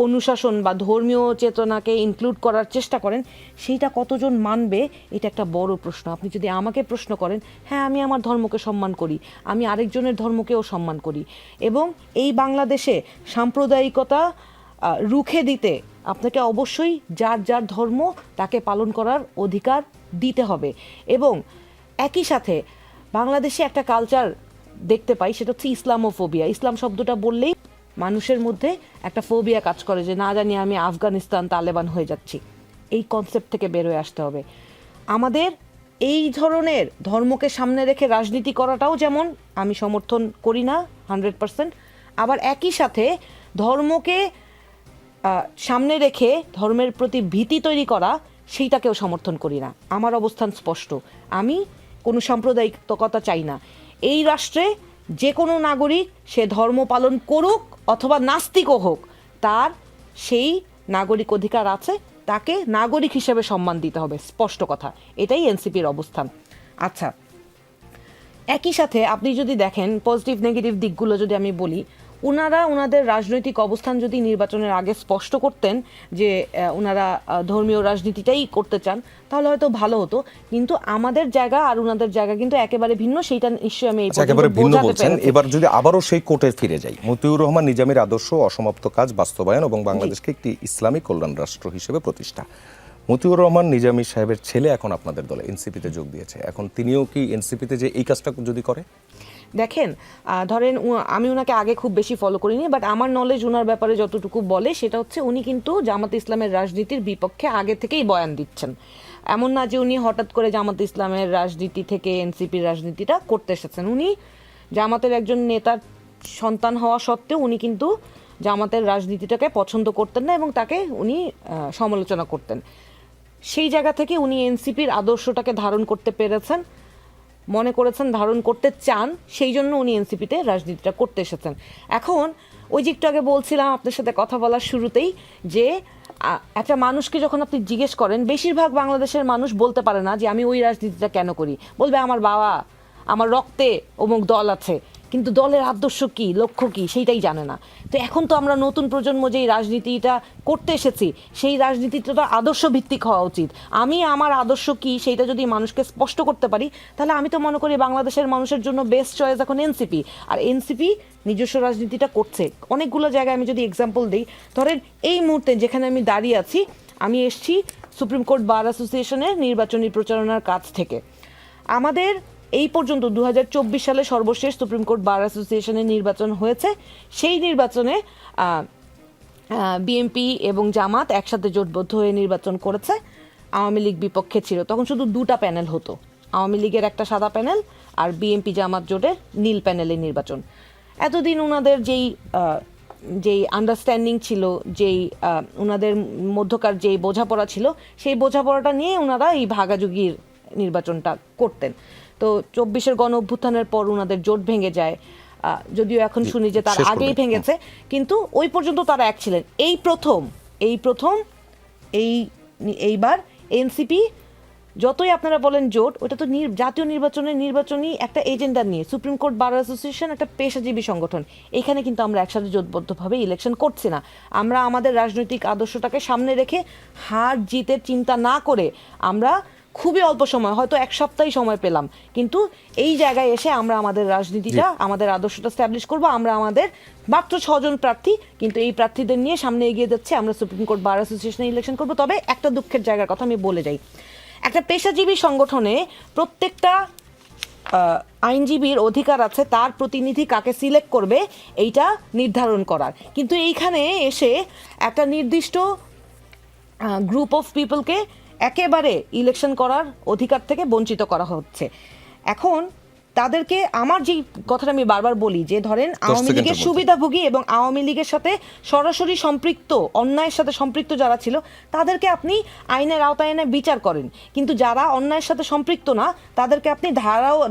অনুশাসন বা ধর্মীয় চেতনাকে ইনক্লুড করার চেষ্টা করেন, সেইটা কতজন মানবে, এটা একটা বড় প্রশ্ন। আপনি যদি আমাকে প্রশ্ন করেন, হ্যাঁ আমি আমার ধর্মকে সম্মান করি, আমি আরেকজনের ধর্মকেও সম্মান করি, এবং এই বাংলাদেশে সাম্প্রদায়িকতা রুখে দিতে আপনাকে অবশ্যই যার যার ধর্ম তাকে পালন করার অধিকার দিতে হবে। এবং একই সাথে বাংলাদেশে একটা কালচার দেখতে পাই, সেটা হচ্ছে ইসলামোফোবিয়া। ইসলাম শব্দটা বললেই মানুষের মধ্যে একটা ফোবিয়া কাজ করে যে না জানি আমি আফগানিস্তান তালেবান হয়ে যাচ্ছি। এই কনসেপ্ট থেকে বের হয়ে আসতে হবে। আমাদের এই ধরনের ধর্মকে সামনে রেখে রাজনীতি করাটাও যেমন আমি সমর্থন করি না 100%, আবার একই সাথে ধর্মকে সামনে রেখে ধর্মের প্রতি ভীতি তৈরি করা সেইটাকেও সমর্থন করি না। আমার অবস্থান স্পষ্ট, আমি কোনো সাম্প্রদায়িকতা চাই না। এই রাষ্ট্রে যে কোনো নাগরিক সে ধর্ম পালন করুক অথবা নাস্তিকও হোক, তার সেই নাগরিক অধিকার আছে, তাকে নাগরিক হিসেবে সম্মান দিতে হবে, স্পষ্ট কথা। এটাই এনসিপির অবস্থান। আচ্ছা, একই সাথে আপনি যদি দেখেন পজিটিভ নেগেটিভ দিকগুলো যদি আমি বলি, ওনারা ওনাদের রাজনৈতিক অবস্থান যদি নির্বাচনের আগে স্পষ্ট করতেন যে ওনারা ধর্মীয় রাজনীতিটাই করতে চান, তাহলে হয়তো ভালো হতো। কিন্তু আমাদের জায়গা আর ওনাদের জায়গা কিন্তু একেবারে ভিন্ন, সেইটা নিশ্চয়ই আমি একেবারে ভিন্ন বলছেন। এবার যদি আবারও সেই কোর্টে ফিরে যাই, মতিউর রহমান নিজামীর আদর্শ অসমাপ্ত কাজ বাস্তবায়ন এবং বাংলাদেশকে একটি ইসলামী কল্যাণ রাষ্ট্র হিসেবে প্রতিষ্ঠা। মতিউর রহমান নিজামী সাহেবের ছেলে এখন আপনাদের দলে এনসিপিতে যোগ দিয়েছে, এখন তিনিও কি এনসিপিতে যে এই কাজটা যদি করে? দেখেন, ধরেন আমি ওনাকে আগে খুব বেশি ফলো করিনি, বাট আমার নলেজ ওনার ব্যাপারে যতটুকু বলে সেটা হচ্ছে উনি কিন্তু জামাত ইসলামের রাজনীতির বিপক্ষে আগে থেকেই বয়ান দিচ্ছেন। এমন না যে উনি হঠাৎ করে জামাত ইসলামের রাজনীতি থেকে এনসিপির রাজনীতিটা করতে এসেছেন। উনি জামাতের একজন নেতার সন্তান হওয়া সত্ত্বেও উনি কিন্তু জামাতের রাজনীতিটাকে পছন্দ করতেন না এবং তাকে উনি সমালোচনা করতেন। সেই জায়গা থেকে উনি এনসিপির আদর্শটাকে ধারণ করতে পেরেছেন, মনে করেছেন ধারণ করতে চান, সেই জন্য উনি এনসিপিতে রাজনীতিটা করতে এসেছেন। এখন ওই যে একটু আগে বলছিলাম আপনার সাথে কথা বলার শুরুতেই যে একটা মানুষকে যখন আপনি জিজ্ঞেস করেন, বেশিরভাগ বাংলাদেশের মানুষ বলতে পারে না যে আমি ওই রাজনীতিটা কেন করি। বলবে আমার বাবা, আমার রক্তে অমুক দল আছে, কিন্তু দলের আদর্শ কি, লক্ষ্য কি, সেইটাই জানে না। তো এখন তো আমরা নতুন প্রজন্ম যেই রাজনীতিটা করতে এসেছি, সেই রাজনীতিটা আদর্শ ভিত্তিক হওয়া উচিত। আমি আমার আদর্শ কি সেইটা যদি মানুষকে স্পষ্ট করতে পারি, তাহলে আমি তো মনে করি বাংলাদেশের মানুষের জন্য বেস্ট চয়েস এখন এনসিপি। আর এনসিপি নিজস্ব রাজনীতিটা করছে অনেকগুলো জায়গায়। আমি যদি এক্সাম্পল দিই, ধরেন এই মুহূর্তে যেখানে আমি দাঁড়িয়ে আছি, আমি এসেছি সুপ্রিম কোর্ট বার অ্যাসোসিয়েশনের নির্বাচনী প্রচারণার কাছ থেকে। আমাদের এই পর্যন্ত 2024 সালে সর্বশেষ সুপ্রিম কোর্ট বার অ্যাসোসিয়েশনের নির্বাচন হয়েছে। সেই নির্বাচনে বিএনপি এবং জামাত একসাথে জোটবদ্ধ হয়ে নির্বাচন করেছে। আওয়ামী লীগ বিপক্ষে ছিল। তখন শুধু দুটা প্যানেল হতো, আওয়ামী লীগের একটা সাদা প্যানেল আর বিএনপি জামাত জোটের নীল প্যানেলের নির্বাচন। এতদিন ওনাদের যেই আন্ডারস্ট্যান্ডিং ছিল, যেই ওনাদের মধ্যকার যেই বোঝাপড়া ছিল, সেই বোঝাপড়াটা নিয়ে ওনারা এই ভাগাযোগীর নির্বাচনটা করতেন। তো 24-এর গণ অভ্যুত্থানের পর ওনাদের জোট ভেঙে যায়, যদিও এখন শুনি যে তার আগেই ভেঙেছে, কিন্তু ওই পর্যন্ত তারা এক ছিলেন। এইবার এনসিপি, যতই আপনারা বলেন জোট, ওটা তো জাতীয় নির্বাচনী একটা এজেন্ডা নিয়ে। সুপ্রিম কোর্ট বার অ্যাসোসিয়েশন একটা পেশাজীবী সংগঠন, এখানে কিন্তু আমরা একসাথে জোটবদ্ধভাবে ইলেকশন করছি না। আমরা আমাদের রাজনৈতিক আদর্শটাকে সামনে রেখে হার জিতের চিন্তা না করে আমরা খুবই অল্প সময়, হয়তো এক সপ্তাহই সময় পেলাম, কিন্তু এই জায়গায় এসে আমরা আমাদের রাজনীতিটা, আমাদের আদর্শটা স্ট্যাবলিশ করব। আমরা আমাদের মাত্র 6 জন প্রার্থী, কিন্তু এই প্রার্থীদের নিয়ে সামনে এগিয়ে যাচ্ছে। আমরা সুপ্রিম কোর্ট বার অ্যাসোসিয়েশনে ইলেকশন করব। তবে একটা দুঃখের জায়গার কথা আমি বলে যাই, একটা পেশাজীবী সংগঠনে প্রত্যেকটা আইনজীবীর অধিকার আছে তার প্রতিনিধি কাকে সিলেক্ট করবে এইটা নির্ধারণ করার, কিন্তু এইখানে এসে একটা নির্দিষ্ট গ্রুপ অফ পিপলকে একেবারে ইলেকশন করার অধিকার থেকে বঞ্চিত করা হচ্ছে। এখন তাদেরকে, আমার যে কথাটা আমি বারবার বলি যে ধরেন আওয়ামী লীগের সুবিধাভোগী এবং আওয়ামী লীগের সাথে সরাসরি সম্পৃক্ত, অন্যায়ের সাথে সম্পৃক্ত যারা ছিল, তাদেরকে আপনি আইনের আওতায় এনে বিচার করেন, কিন্তু যারা অন্যায়ের সাথে সম্পৃক্ত না, তাদেরকে আপনি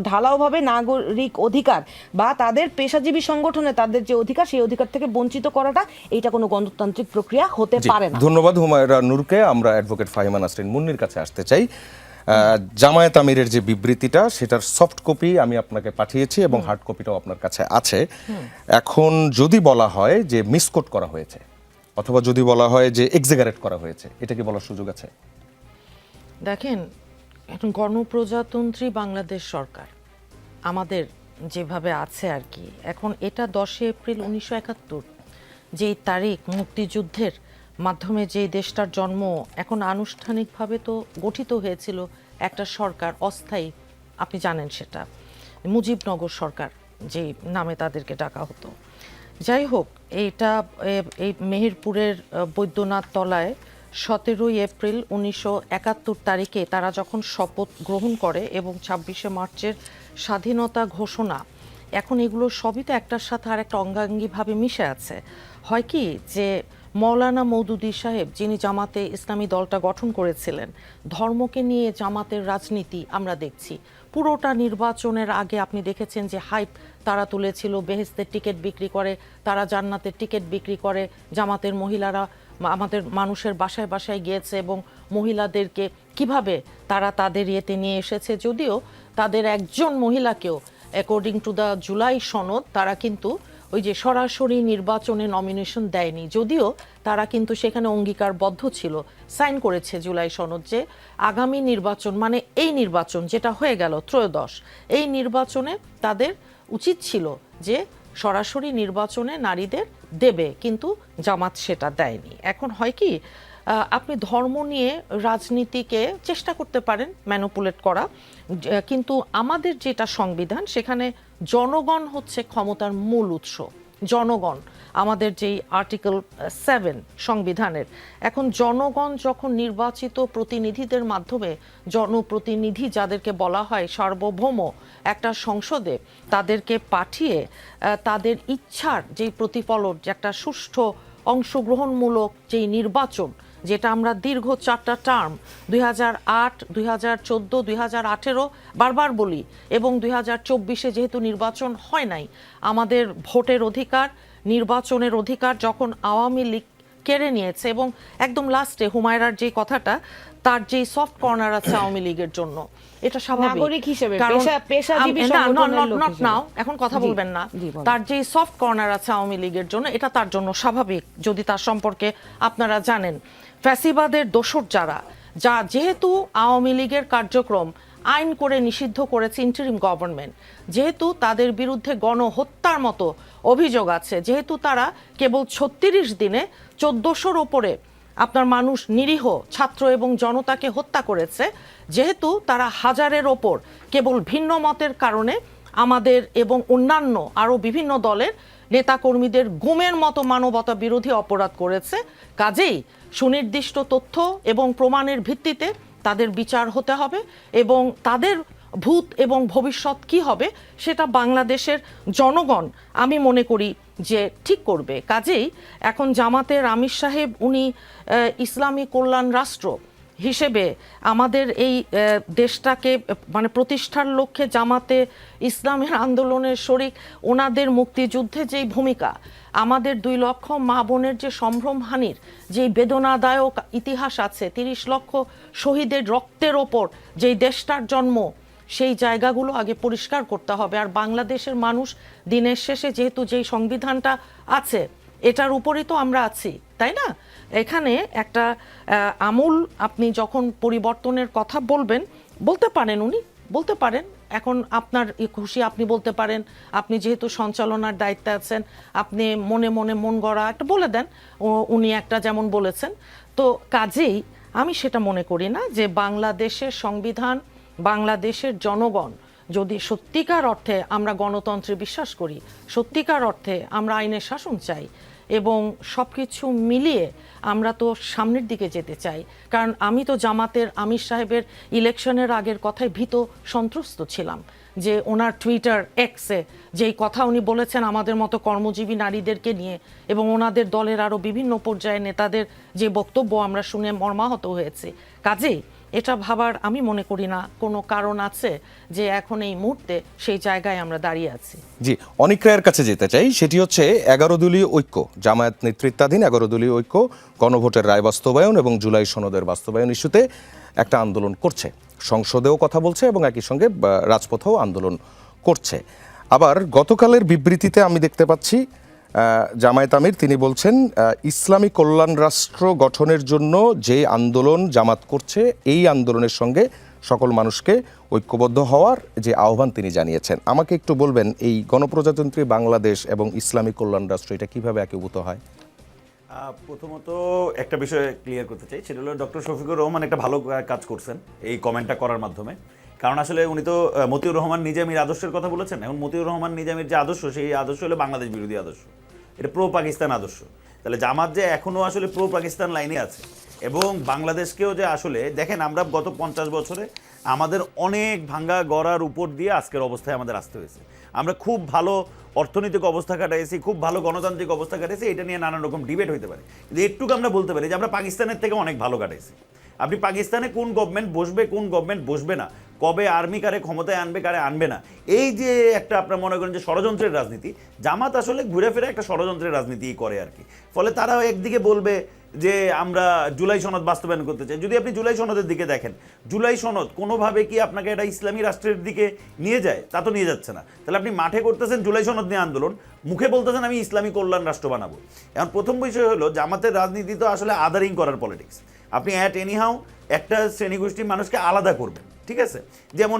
ঢালাওভাবে নাগরিক অধিকার বা তাদের পেশাজীবী সংগঠনে তাদের যে অধিকার, সেই অধিকার থেকে বঞ্চিত করাটা, এইটা কোনো গণতান্ত্রিক প্রক্রিয়া হতে পারে না। ধন্যবাদ হুমায়রা নূরকে। আমরা অ্যাডভোকেট ফাহিমা নাসরিন মুন্নির কাছে আসতে চাই। জামায়াত আমিরের যে বিবৃতিটা, সেটার সফট কপি আমি আপনাকে পাঠিয়েছি এবং হার্ড কপিটাও আপনার কাছে আছে। এখন যদি বলা হয় যে মিসকোট করা হয়েছে, অথবা যদি বলা হয় যে এক্সিগারেট করা হয়েছে, এটা কি বলার সুযোগ আছে? দেখেন, এখন গণপ্রজাতন্ত্রী বাংলাদেশ সরকার আমাদের যেভাবে আছে আর কি, এখন এটা 10 এপ্রিল 1971 যেই তারিখ, মুক্তিযুদ্ধের মাধ্যমে যে দেশটার জন্ম, এখন আনুষ্ঠানিকভাবে তো গঠিত হয়েছিল একটা সরকার, অস্থায়ী, আপনি জানেন সেটা, মুজিবনগর সরকার যে নামে তাদেরকে ডাকা হতো। যাই হোক, এই মেহেরপুরের বৈদ্যনাথ তলায় 17 এপ্রিল 1971 তারিখে তারা যখন শপথ গ্রহণ করে এবং 26শে মার্চের স্বাধীনতা ঘোষণা, এখন এগুলো সবই তো একটার সাথে আর একটা অঙ্গাঙ্গিভাবে মিশে আছে। হয় কি যে মৌলানা মওদুদী সাহেব, যিনি জামাতে ইসলামী দলটা গঠন করেছিলেন, ধর্মকে নিয়ে জামাতের রাজনীতি আমরা দেখছি। পুরোটা নির্বাচনের আগে আপনি দেখেছেন যে হাইপ তারা তুলেছিল, বেহেশতের টিকিট বিক্রি করে, তারা জান্নাতের টিকিট বিক্রি করে, জামাতের মহিলারা আমাদের মানুষের বাসায় বাসায় গিয়েছে এবং মহিলাদেরকে কিভাবে তারা তাদের ইয়েতে নিয়ে এসেছে। যদিও তাদের একজন মহিলাকেও অ্যাকর্ডিং টু দ্য জুলাই সনদ তারা কিন্তু ওই যে সরাসরি নির্বাচনে নমিনেশন দেয়নি, যদিও তারা কিন্তু সেখানে অঙ্গীকারবদ্ধ ছিল, সাইন করেছে জুলাই সনদ যে আগামী নির্বাচন, মানে এই নির্বাচন যেটা হয়ে গেল ত্রয়োদশ, এই নির্বাচনে তাদের উচিত ছিল যে সরাসরি নির্বাচনে নারীদের দেবে, কিন্তু জামাত সেটা দেয়নি। এখন হয় কি, আপনি ধর্ম নিয়ে রাজনীতিকে চেষ্টা করতে পারেন ম্যানিপুলেট করা, কিন্তু আমাদের যেটা সংবিধান, সেখানে জনগণ হচ্ছে ক্ষমতার মূল উৎস, জনগণ, আমাদের যেই আর্টিকেল 7 সংবিধানের, এখন জনগণ যখন নির্বাচিত প্রতিনিধিদের মাধ্যমে, জনপ্রতিনিধি যাদেরকে বলা হয় সার্বভৌম একটা সংসদে, তাদেরকে পাঠিয়ে তাদের ইচ্ছার যেই প্রতিফলন, যে একটা সুষ্ঠু অংশগ্রহণমূলক যেই নির্বাচন, যেটা আমরা দীর্ঘ 4টা টার্ম 2008, 2014, 2018 বারবার বলি, এবং 2024-এ যেহেতু নির্বাচন হয় নাই, আমাদের ভোটের অধিকার, নির্বাচনের অধিকার যখন আওয়ামী লীগ কেড়ে নিয়েছে, এবং একদম লাস্টে হুমায়রার যে কথাটা, তার যেই সফট কর্নার আছে আওয়ামী লীগের জন্য, এটা স্বাভাবিক। নাগরিক হিসেবে, কারণ পেশাজীবী না, সংগঠনের লোক not হিসেবে। now, এখন কথা জি, বলবেন না। জি, বলেন। তার যেই সফট কর্নার আছে আওয়ামী লীগের জন্য, এটা তার জন্য স্বাভাবিক, যদি তার সম্পর্কে আপনারা জানেন। ফ্যাসিবাদের দোসর যারা, যেহেতু আওয়ামী লীগের কার্যক্রম আইন করে নিষিদ্ধ করেছে ইন্টারিম গভর্নমেন্ট, যেহেতু তাদের বিরুদ্ধে গণহত্যার মতো অভিযোগ আছে, যেহেতু তারা কেবল 36 দিনে 1400-র ওপরে আপনার মানুষ, নিরীহ ছাত্র এবং জনতাকে হত্যা করেছে, যেহেতু তারা হাজারের ওপর কেবল ভিন্ন মতের কারণে আমাদের এবং অন্যান্য আরও বিভিন্ন দলের নেতাকর্মীদের গুমের মতো মানবতা বিরোধী অপরাধ করেছে, কাজেই সুনির্দিষ্ট তথ্য এবং প্রমাণের ভিত্তিতে তাদের বিচার হতে হবে, এবং তাদের ভূত এবং ভবিষ্যৎ কি হবে সেটা বাংলাদেশের জনগণ, আমি মনে করি যে ঠিক করবে। কাজেই এখন জামাতের আমির সাহেব, উনি ইসলামী কল্যাণ রাষ্ট্র হিসেবে আমাদের এই দেশটাকে মানে প্রতিষ্ঠার লক্ষ্যে জামাতে ইসলামের আন্দোলনের শরিক, ওনাদের মুক্তিযুদ্ধে যেই ভূমিকা, আমাদের 2 লক্ষ মা বোনের যে সম্ভ্রমহানির যেই বেদনাদায়ক ইতিহাস আছে, 30 লক্ষ শহীদের রক্তের ওপর যেই দেশটার জন্ম, সেই জায়গাগুলো আগে পরিষ্কার করতে হবে। আর বাংলাদেশের মানুষ দিনের শেষে যেহেতু যেই সংবিধানটা আছে, এটার উপরই তো আমরা আছি, তাই না? এখানে একটা আমূল, আপনি যখন পরিবর্তনের কথা বলতে পারেন, উনি বলতে পারেন, এখন আপনার খুশি আপনি বলতে পারেন, আপনি যেহেতু সঞ্চালনার দায়িত্বে আছেন, আপনি মনে মনে মন গড়া একটা বলে দেন, উনি একটা যেমন বলেছেন। তো কাজেই আমি সেটা মনে করি না যে বাংলাদেশের সংবিধান, বাংলাদেশের জনগণ যদি সত্যিকার অর্থে আমরা গণতন্ত্রে বিশ্বাস করি, সত্যিকার অর্থে আমরা আইনের শাসন চাই, এবং সব কিছু মিলিয়ে আমরা তো সামনের দিকে যেতে চাই। কারণ আমি তো জামাতের আমির সাহেবের ইলেকশনের আগের কথায় ভীত সন্ত্রস্ত ছিলাম, যে ওনার টুইটার এক্সে যেই কথা উনি বলেছেন আমাদের মতো কর্মজীবী নারীদেরকে নিয়ে, এবং ওনাদের দলের আরও বিভিন্ন পর্যায়ে নেতাদের যে বক্তব্য আমরা শুনে মর্মাহত হয়েছি। কাজেই এটা ভাবার আমি মনে করি না কোনো কারণ আছে যে এখন এই মুহূর্তে সেই জায়গায় আমরা দাঁড়িয়ে আছি। জি, অনিক রায়ের কাছে যেতে চাই। সেটি হচ্ছে 11 দলীয় ঐক্য, জামায়াত নেতৃত্বাধীন 11 দলীয় ঐক্য গণভোটের রায় বাস্তবায়ন এবং জুলাই সনদের বাস্তবায়ন ইস্যুতে একটা আন্দোলন করছে, সংসদেও কথা বলছে এবং একই সঙ্গে রাজপথেও আন্দোলন করছে। আবার গতকালের বিবৃতিতে আমি দেখতে পাচ্ছি জামায়াত আমির তিনি বলছেন ইসলামী কল্যাণ রাষ্ট্র গঠনের জন্য যে আন্দোলন জামাত করছে, এই আন্দোলনের সঙ্গে সকল মানুষকে ঐক্যবদ্ধ হওয়ার যে আহ্বান তিনি জানিয়েছেন। আমাকে একটু বলবেন এই গণপ্রজাতন্ত্রী বাংলাদেশ এবং ইসলামী কল্যাণ রাষ্ট্র এটা কিভাবে একীভূত হয়? প্রথমত একটা বিষয় ক্লিয়ার করতে চাই, সেটা হলো ডক্টর শফিকুর রহমান একটা ভালো কাজ করছেন এই কমেন্টটা করার মাধ্যমে। কারণ আসলে উনি তো মতিউর রহমান নিজামীর আদর্শের কথা বলেছেন। এখন মতিউর রহমান নিজামীর যে আদর্শ, সেই আদর্শ হলো বাংলাদেশ বিরোধী আদর্শ, এটা প্রো পাকিস্তান আদর্শ। তাহলে জামাত যে এখনও আসলে প্রো পাকিস্তান লাইনে আছে, এবং বাংলাদেশকেও যে আসলে দেখেন, আমরা গত 50 বছরে আমাদের অনেক ভাঙ্গা গড়ার উপর দিয়ে আজকের অবস্থায় আমাদের আসতে হয়েছে। আমরা খুব ভালো অর্থনৈতিক অবস্থা কাটাইছি, খুব ভালো গণতান্ত্রিক অবস্থা কাটাইছি, এটা নিয়ে নানান রকম ডিবেট হইতে পারে, কিন্তু একটুকু আমরা বলতে পারি যে আমরা পাকিস্তানের থেকে অনেক ভালো কাটাইছি। আপনি পাকিস্তানে কোন গভর্নমেন্ট বসবে, কোন গভর্নমেন্ট বসবে না, কবে আর্মি কারে ক্ষমতায় আনবে, কারে আনবে না, এই যে একটা আপনার মনে করেন যে ষড়যন্ত্রের রাজনীতি, জামাত আসলে ঘুরে ফিরে একটা ষড়যন্ত্রের রাজনীতি করে আর কি। ফলে তারাও একদিকে বলবে যে আমরা জুলাই সনদ বাস্তবায়ন করতে চাই। যদি আপনি জুলাই সনদের দিকে দেখেন, জুলাই সনদ কোনোভাবে কি আপনাকে একটা ইসলামী রাষ্ট্রের দিকে নিয়ে যায়? তা তো নিয়ে যাচ্ছে না। তাহলে আপনি মাঠে করতেছেন জুলাই সনদ নিয়ে আন্দোলন, মুখে বলতেছেন আমি ইসলামী কল্যাণ রাষ্ট্র বানাবো। এখন প্রথম বিষয় হলো জামাতের রাজনীতি তো আসলে আদারিং করার পলিটিক্স। আপনি অ্যাট এনিহাউ একটা শ্রেণীগোষ্ঠীর মানুষকে আলাদা করবেন, ঠিক আছে? যেমন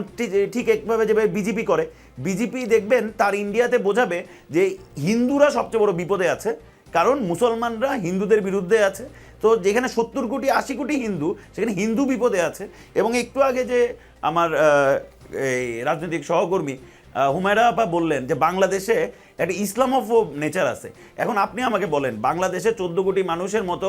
ঠিক একভাবে যেভাবে বিজেপি করে, বিজেপি দেখবেন তার ইন্ডিয়াতে বোঝাবে যে হিন্দুরা সবচেয়ে বড় বিপদে আছে, কারণ মুসলমানরা হিন্দুদের বিরুদ্ধে আছে। তো যেখানে 70 কোটি 80 কোটি হিন্দু, সেখানে হিন্দু বিপদে আছে। এবং একটু আগে যে আমার এই রাজনৈতিক সহকর্মী হুমায়রা আপা বললেন যে বাংলাদেশে একটা ইসলামোফোব নেচার আছে। এখন আপনি আমাকে বলেন, বাংলাদেশে 14 কোটি মানুষের মতো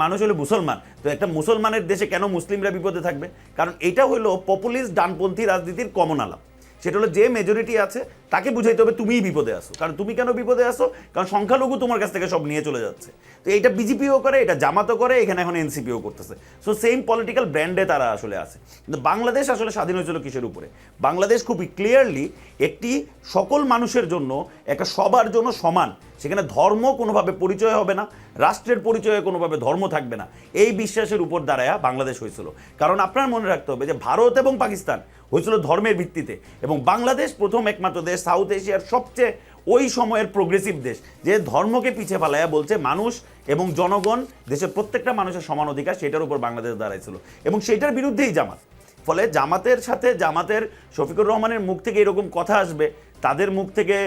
মানুষ হলো মুসলমান, তো একটা মুসলমানের দেশে কেন মুসলিমরা বিপদে থাকবে? কারণ এটা হলো পপুলিস্ট ডানপন্থী রাজনীতির কমন আলাপ। সেটা হলো যে মেজরিটি আছে তাকে বুঝাইতে হবে তুমিই বিপদে আসো। কারণ তুমি কেন বিপদে আসো? কারণ সংখ্যালঘু তোমার কাছ থেকে সব নিয়ে চলে যাচ্ছে। তো এটা বিজেপিও করে, এটা জামাতও করে, এখানে এখন এনসিপিও করতেছে। সো সেম পলিটিক্যাল ব্র্যান্ডে তারা আসলে আছে। কিন্তু বাংলাদেশ আসলে স্বাধীন হয়েছিল কিসের উপরে? বাংলাদেশ খুবই ক্লিয়ারলি একটি সকল মানুষের জন্য, একটা সবার জন্য সমান, সেখানে ধর্ম কোনোভাবে পরিচয় হবে না, রাষ্ট্রের পরিচয়ে কোনোভাবে ধর্ম থাকবে না, এই বিশ্বাসের উপর দাঁড়ায়া বাংলাদেশ হয়েছিল। কারণ আপনার মনে রাখতে হবে যে ভারত এবং পাকিস্তান হয়েছিল ধর্মের ভিত্তিতে, এবং বাংলাদেশ প্রথম একমাত্র দেশ সাউথ এশিয়ার সবচেয়ে ওই সময়ের প্রোগ্রেসিভ দেশ যে ধর্মকে পিছিয়ে ফেলাইয়া বলছে মানুষ এবং জনগণ, দেশের প্রত্যেকটা মানুষের সমান অধিকার, সেটার উপর বাংলাদেশ দাঁড়াইছিল এবং সেটার বিরুদ্ধেই জামাত। ফলে জামাতের সাথে, জামাতের শফিকুর রহমানের মুখ থেকে এরকম কথা আসবে, তাদের মুখ থেকে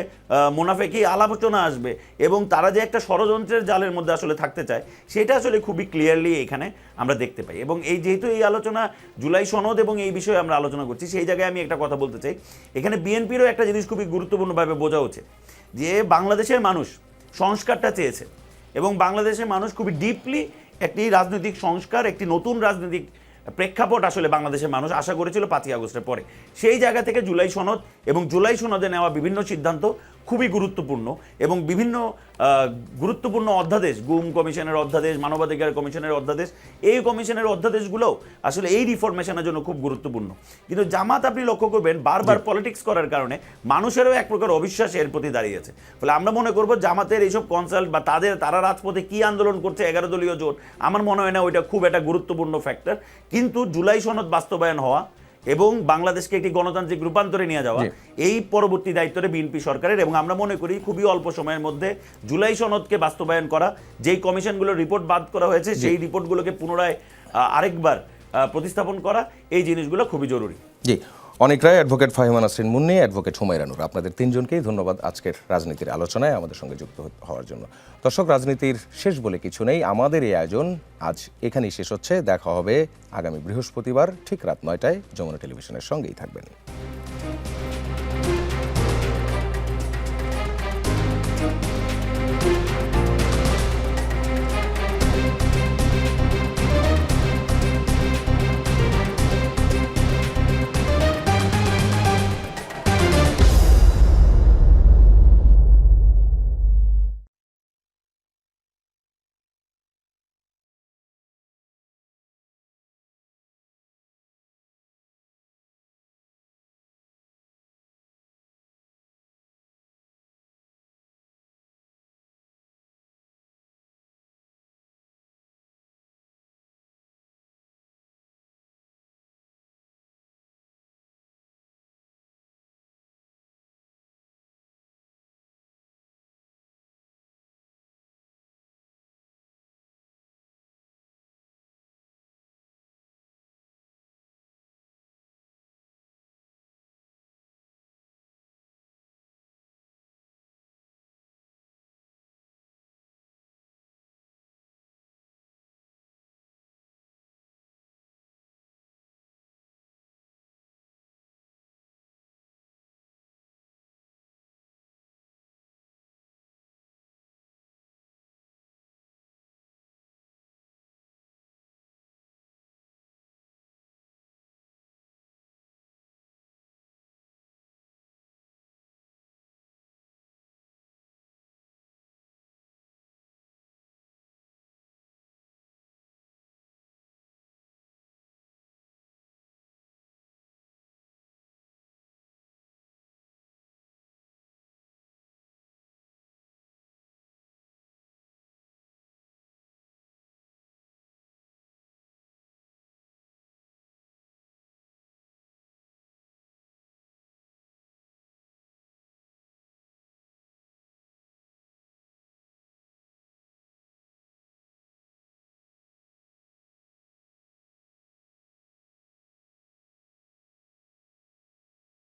মোনাফেকি আলোচনা আসবে, এবং তারা যে একটা ষড়যন্ত্রের জালের মধ্যে আসলে থাকতে চায় সেটা আসলে খুবই ক্লিয়ারলি এখানে আমরা দেখতে পাই। এবং এই যেহেতু এই আলোচনা জুলাই সনদ এবং এই বিষয়ে আমরা আলোচনা করছি, সেই জায়গায় আমি একটা কথা বলতে চাই। এখানে বিএনপিরও একটা জিনিস খুবই গুরুত্বপূর্ণভাবে বোঝা উচিত যে বাংলাদেশের মানুষ সংস্কারটা চেয়েছে, এবং বাংলাদেশের মানুষ খুবই ডিপলি একটি রাজনৈতিক সংস্কার, একটি নতুন রাজনৈতিক প্রেক্ষাপট আসলে বাংলাদেশের মানুষ আশা করেছিল 5ই আগস্টের পরে। সেই জায়গা থেকে জুলাই সনদ এবং জুলাই সনদে নেওয়া বিভিন্ন সিদ্ধান্ত খুবই গুরুত্বপূর্ণ, এবং বিভিন্ন গুরুত্বপূর্ণ অধ্যাদেশ, গুম কমিশনের অধ্যাদেশ, মানবাধিকার কমিশনের অধ্যাদেশ, এই কমিশনের অধ্যাদেশগুলোও আসলে এই রিফরমেশনের জন্য খুব গুরুত্বপূর্ণ। কিন্তু জামাত আপনি লক্ষ্য করবেন বারবার পলিটিক্স করার কারণে মানুষেরও এক প্রকার অবিশ্বাস এর প্রতি দাঁড়িয়েছে। ফলে আমরা মনে করব জামাতের এইসব কনসাল্ট বা তারা রাজপথে কি আন্দোলন করছে 11 দলীয় জোট, আমার মনে হয় না ওইটা খুব একটা গুরুত্বপূর্ণ ফ্যাক্টর। কিন্তু জুলাই সনদ বাস্তবায়ন হওয়া এবং বাংলাদেশকে একটি গণতান্ত্রিক রূপান্তরে নিয়ে যাওয়া, এই পরবর্তী দায়িত্বটা বিএনপি সরকারের, এবং আমরা মনে করি খুবই অল্প সময়ের মধ্যে জুলাই সনদকে বাস্তবায়ন করা, যেই কমিশনগুলোর রিপোর্ট বাদ করা হয়েছে সেই রিপোর্টগুলোকে পুনরায় আরেকবার প্রতিস্থাপন করা, এই জিনিসগুলো খুবই জরুরি। জি, অনেক রায়, অ্যাডভোকেট ফাহিমা নাসরিন মুন্নি, অ্যাডভোকেট হুমায়রা নূর, আপনাদের তিনজনকেই ধন্যবাদ আজকের রাজনীতির আলোচনায় আমাদের সঙ্গে যুক্ত হওয়ার জন্য। দর্শক, রাজনীতির শেষ বলে কিছু নেই, আমাদের এই আয়োজন আজ এখানেই শেষ হচ্ছে। দেখা হবে আগামী বৃহস্পতিবার ঠিক রাত 9টায়। যমুনা টেলিভিশনের সঙ্গেই থাকবেন।